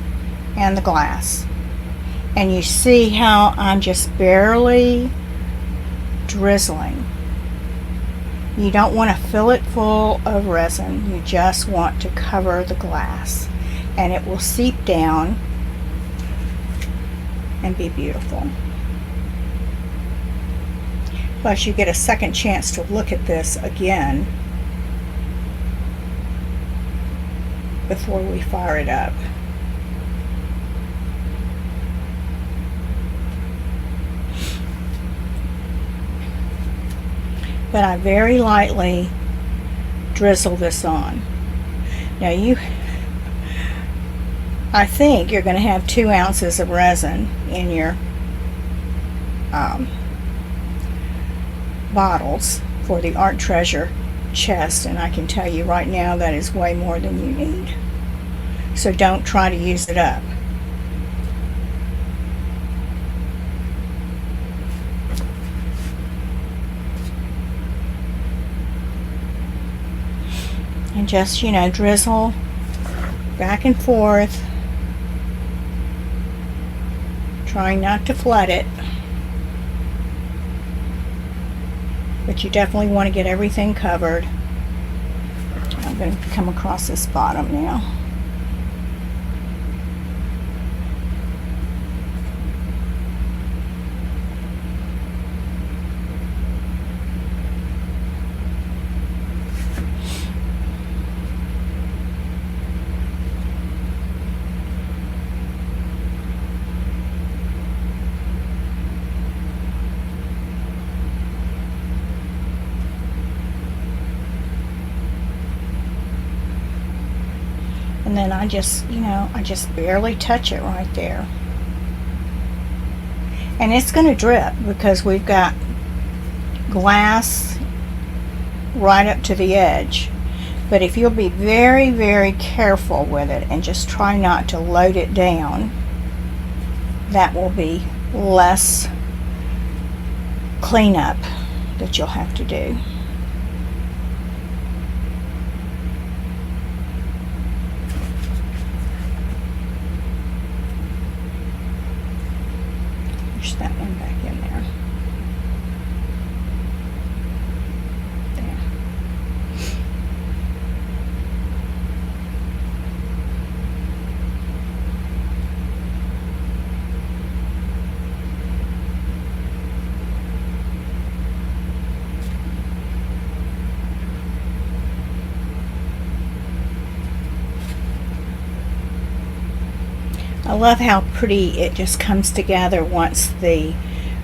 and the glass. And you see how I'm just barely drizzling. You don't want to fill it full of resin. You just want to cover the glass. And it will seep down and be beautiful. Plus you get a second chance to look at this again before we fire it up. But I very lightly drizzle this on. Now I think you're going to have 2 ounces of resin in your bottles for the Art Treasure chest, and I can tell you right now that is way more than you need. So don't try to use it up. And just, drizzle back and forth, trying not to flood it. But you definitely want to get everything covered. I'm going to come across this bottom now. And then I just, I just barely touch it right there. And it's going to drip because we've got glass right up to the edge. But if you'll be very, very careful with it and just try not to load it down, that will be less cleanup that you'll have to do. Push that one back in there. I love how pretty it just comes together once the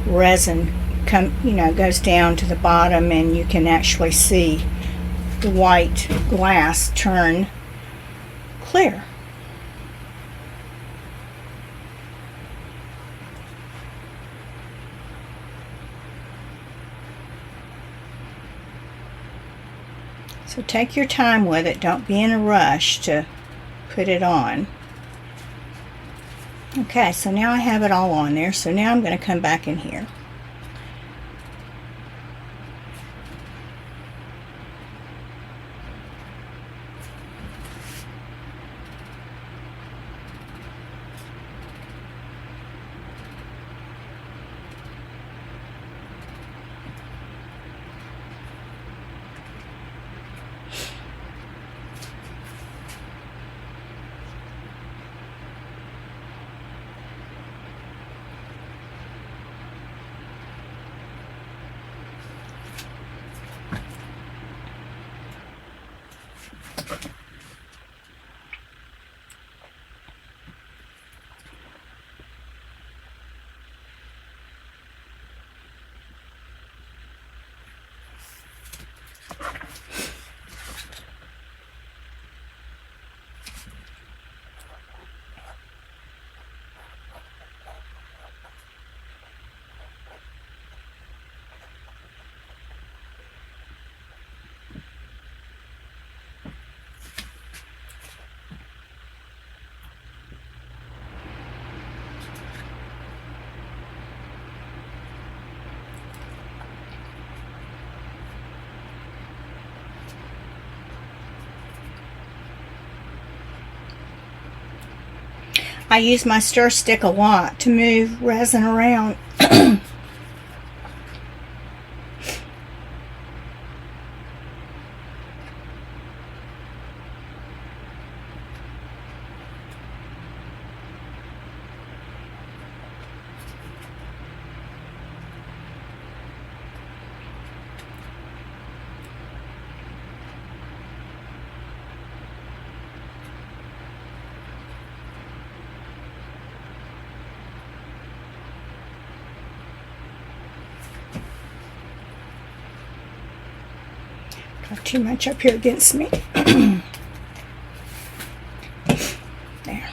resin goes down to the bottom, and you can actually see the white glass turn clear. So take your time with it. Don't be in a rush to put it on. Okay, so now I have it all on there. So now I'm going to come back in here. I use my stir stick a lot to move resin around. Got too much up here against me. There.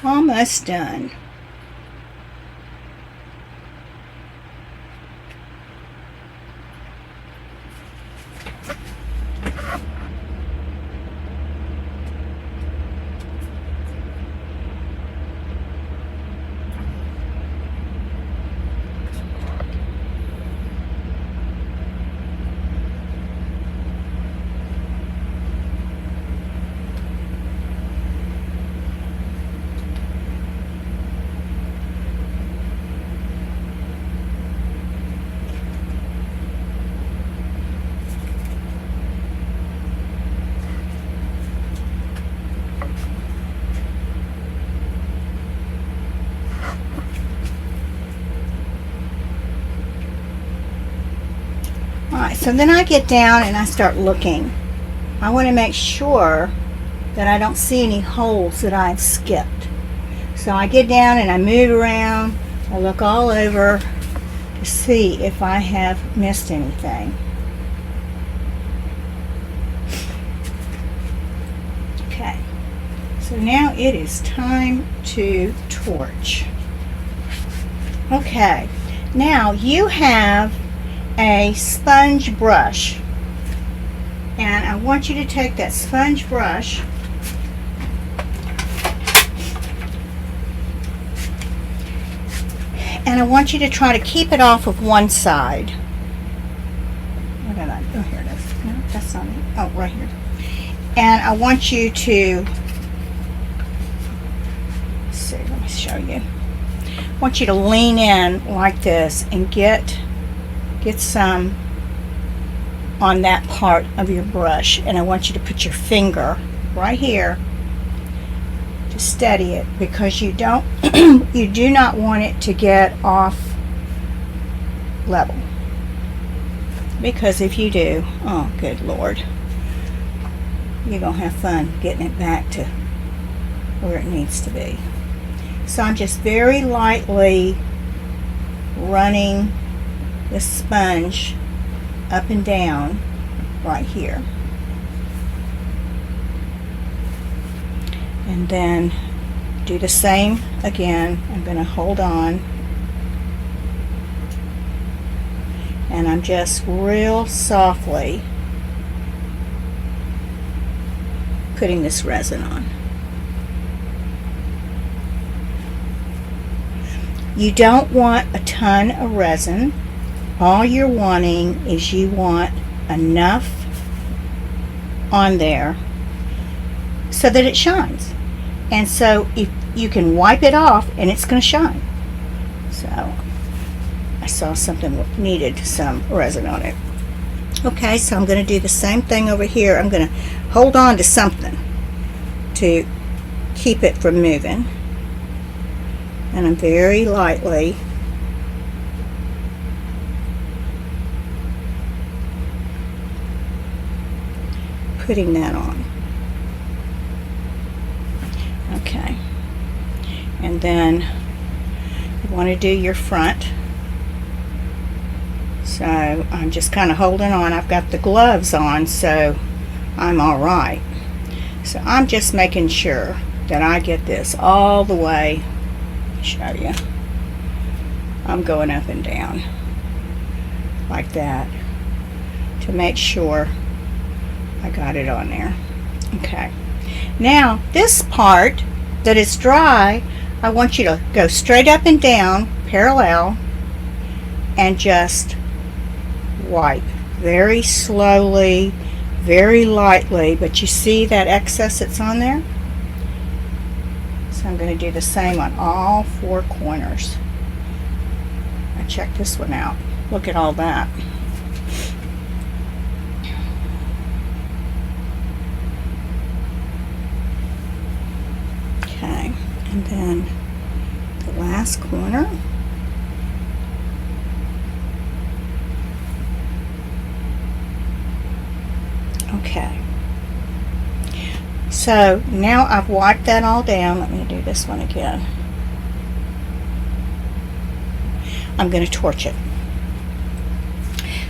Almost done. Alright, so then I get down and I start looking. I want to make sure that I don't see any holes that I've skipped. So I get down and I move around. I look all over to see if I have missed anything. Okay, so now it is time to torch. Okay, now you have a sponge brush, and I want you to take that sponge brush and I want you to try to keep it off of one side. What did I, oh, here it is. No, that's not it. Oh, right here. And I want you to, let's see, let me show you. I want you to lean in like this and get some on that part of your brush, and I want you to put your finger right here to steady it, because you don't you do not want it to get off level, because if you do, oh good Lord, you're gonna have fun getting it back to where it needs to be. So I'm just very lightly running the sponge up and down right here, and then do the same again. I'm going to hold on, and I'm just real softly putting this resin on. You don't want a ton of resin. All you're wanting is you want enough on there so that it shines. And so if you can wipe it off and it's going to shine. So I saw something that needed some resin on it. Okay, so I'm going to do the same thing over here. I'm going to hold on to something to keep it from moving. And I'm very lightly putting that on. Okay, and then you want to do your front. So I'm just kind of holding on. I've got the gloves on, so I'm all right. So I'm just making sure that I get this all the way. Show you. I'm going up and down like that to make sure I got it on there. Okay, now this part that is dry, I want you to go straight up and down parallel and just wipe very slowly, very lightly, but you see that excess that's on there? So I'm going to do the same on all four corners. I checked this one out. Look at all that. Okay, and then the last corner. Okay. So now I've wiped that all down. Let me do this one again. I'm going to torch it.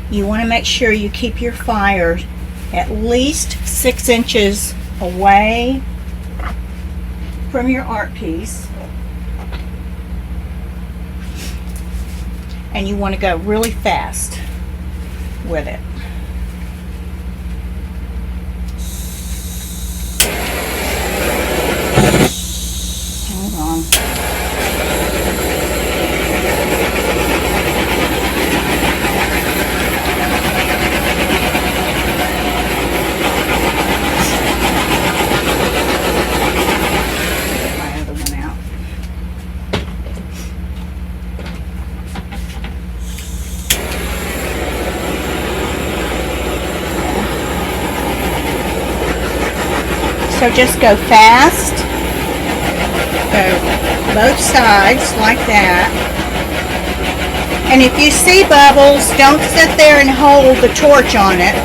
You want to make sure you keep your fire at least 6 inches away from your art piece. And you want to go really fast with it. Hold on. Get my other one out. So just go fast. Go both sides like that. And if you see bubbles, don't sit there and hold the torch on it.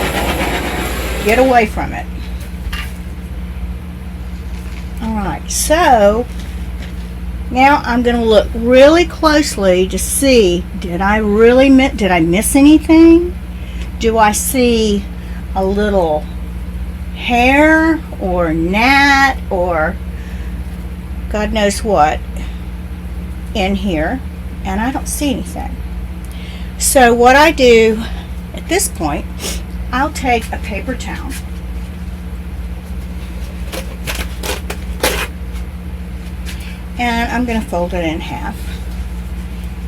Get away from it. Alright, so now I'm going to look really closely to see, did I miss anything? Do I see a little hair or gnat or God knows what in here? And I don't see anything. So what I do at this point, I'll take a paper towel and I'm going to fold it in half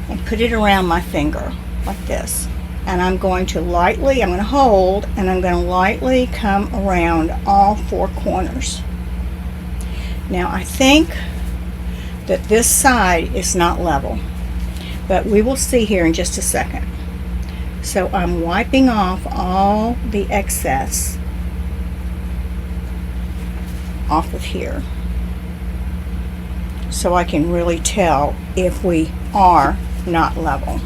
and put it around my finger like this. And I'm going to hold and I'm going to lightly come around all four corners. Now I think that this side is not level, but we will see here in just a second. So I'm wiping off all the excess off of here so I can really tell if we are not level.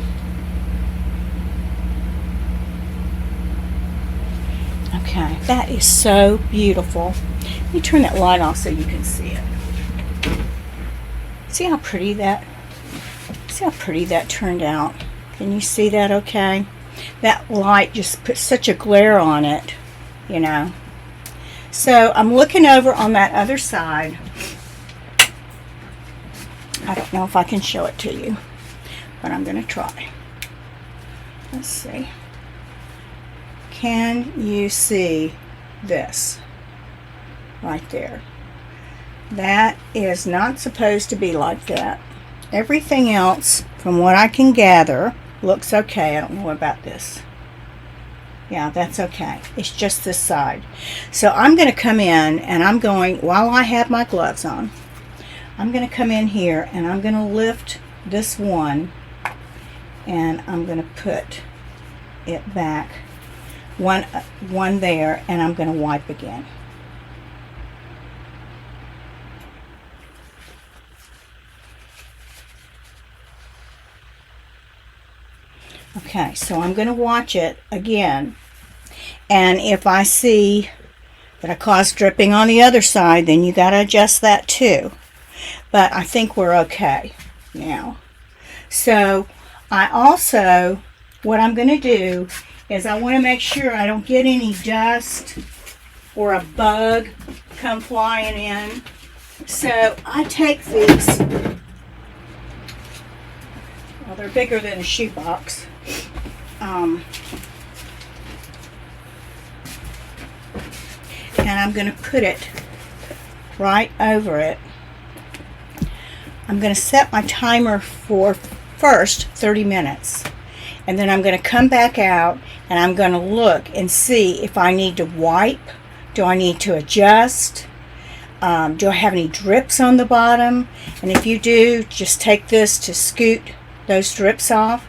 Okay, that is so beautiful. Let me turn that light off so you can see it. See how pretty that turned out? Can you see that okay? That light just puts such a glare on it, you know. So I'm looking over on that other side. I don't know if I can show it to you, but I'm going to try. Let's see. Can you see this right there? That is not supposed to be like that. Everything else, from what I can gather, looks okay. I don't know about this. Yeah, that's okay. It's just this side. So I'm going to come in and I'm going, while I have my gloves on, I'm going to come in here and I'm going to lift this one and I'm going to put it back one there, and I'm going to wipe again. Okay, so I'm going to watch it again, and if I see that I caused dripping on the other side, then you got to adjust that too. But I think we're okay now. So I also, what I'm going to do is I want to make sure I don't get any dust or a bug come flying in. So I take these, well, they're bigger than a shoebox. And I'm going to put it right over it. I'm going to set my timer for first 30 minutes. And then I'm going to come back out and I'm going to look and see if I need to wipe. Do I need to adjust? Do I have any drips on the bottom? And if you do, just take this to scoot those drips off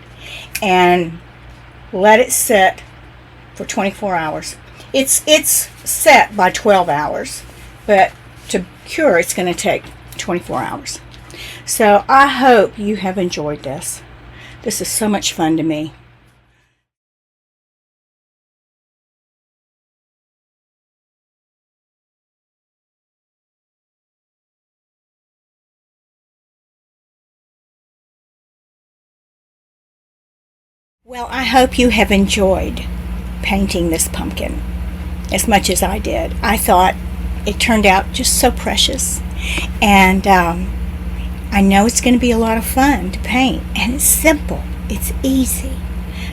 and let it sit for 24 hours. It's set by 12 hours, but to cure it's going to take 24 hours. So I hope you have enjoyed this. This is so much fun to me. Well, I hope you have enjoyed painting this pumpkin as much as I did. I thought it turned out just so precious. And I know it's going to be a lot of fun to paint. And it's simple. It's easy.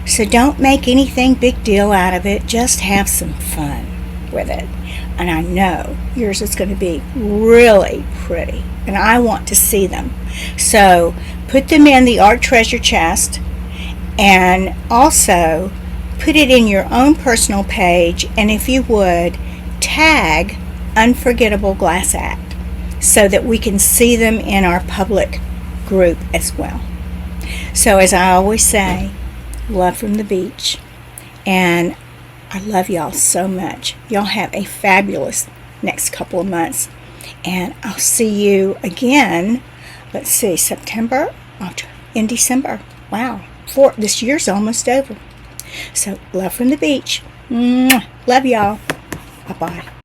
So don't make anything big deal out of it. Just have some fun with it. And I know yours is going to be really pretty. And I want to see them. So put them in the art treasure chest. And also put it in your own personal page, and if you would, tag Unforgettable Glass Act so that we can see them in our public group as well. So as I always say, love from the beach, and I love y'all so much. Y'all have a fabulous next couple of months, and I'll see you again, let's see, in December. Wow. this year's almost over. So, love from the beach. Mwah. Love y'all. Bye-bye.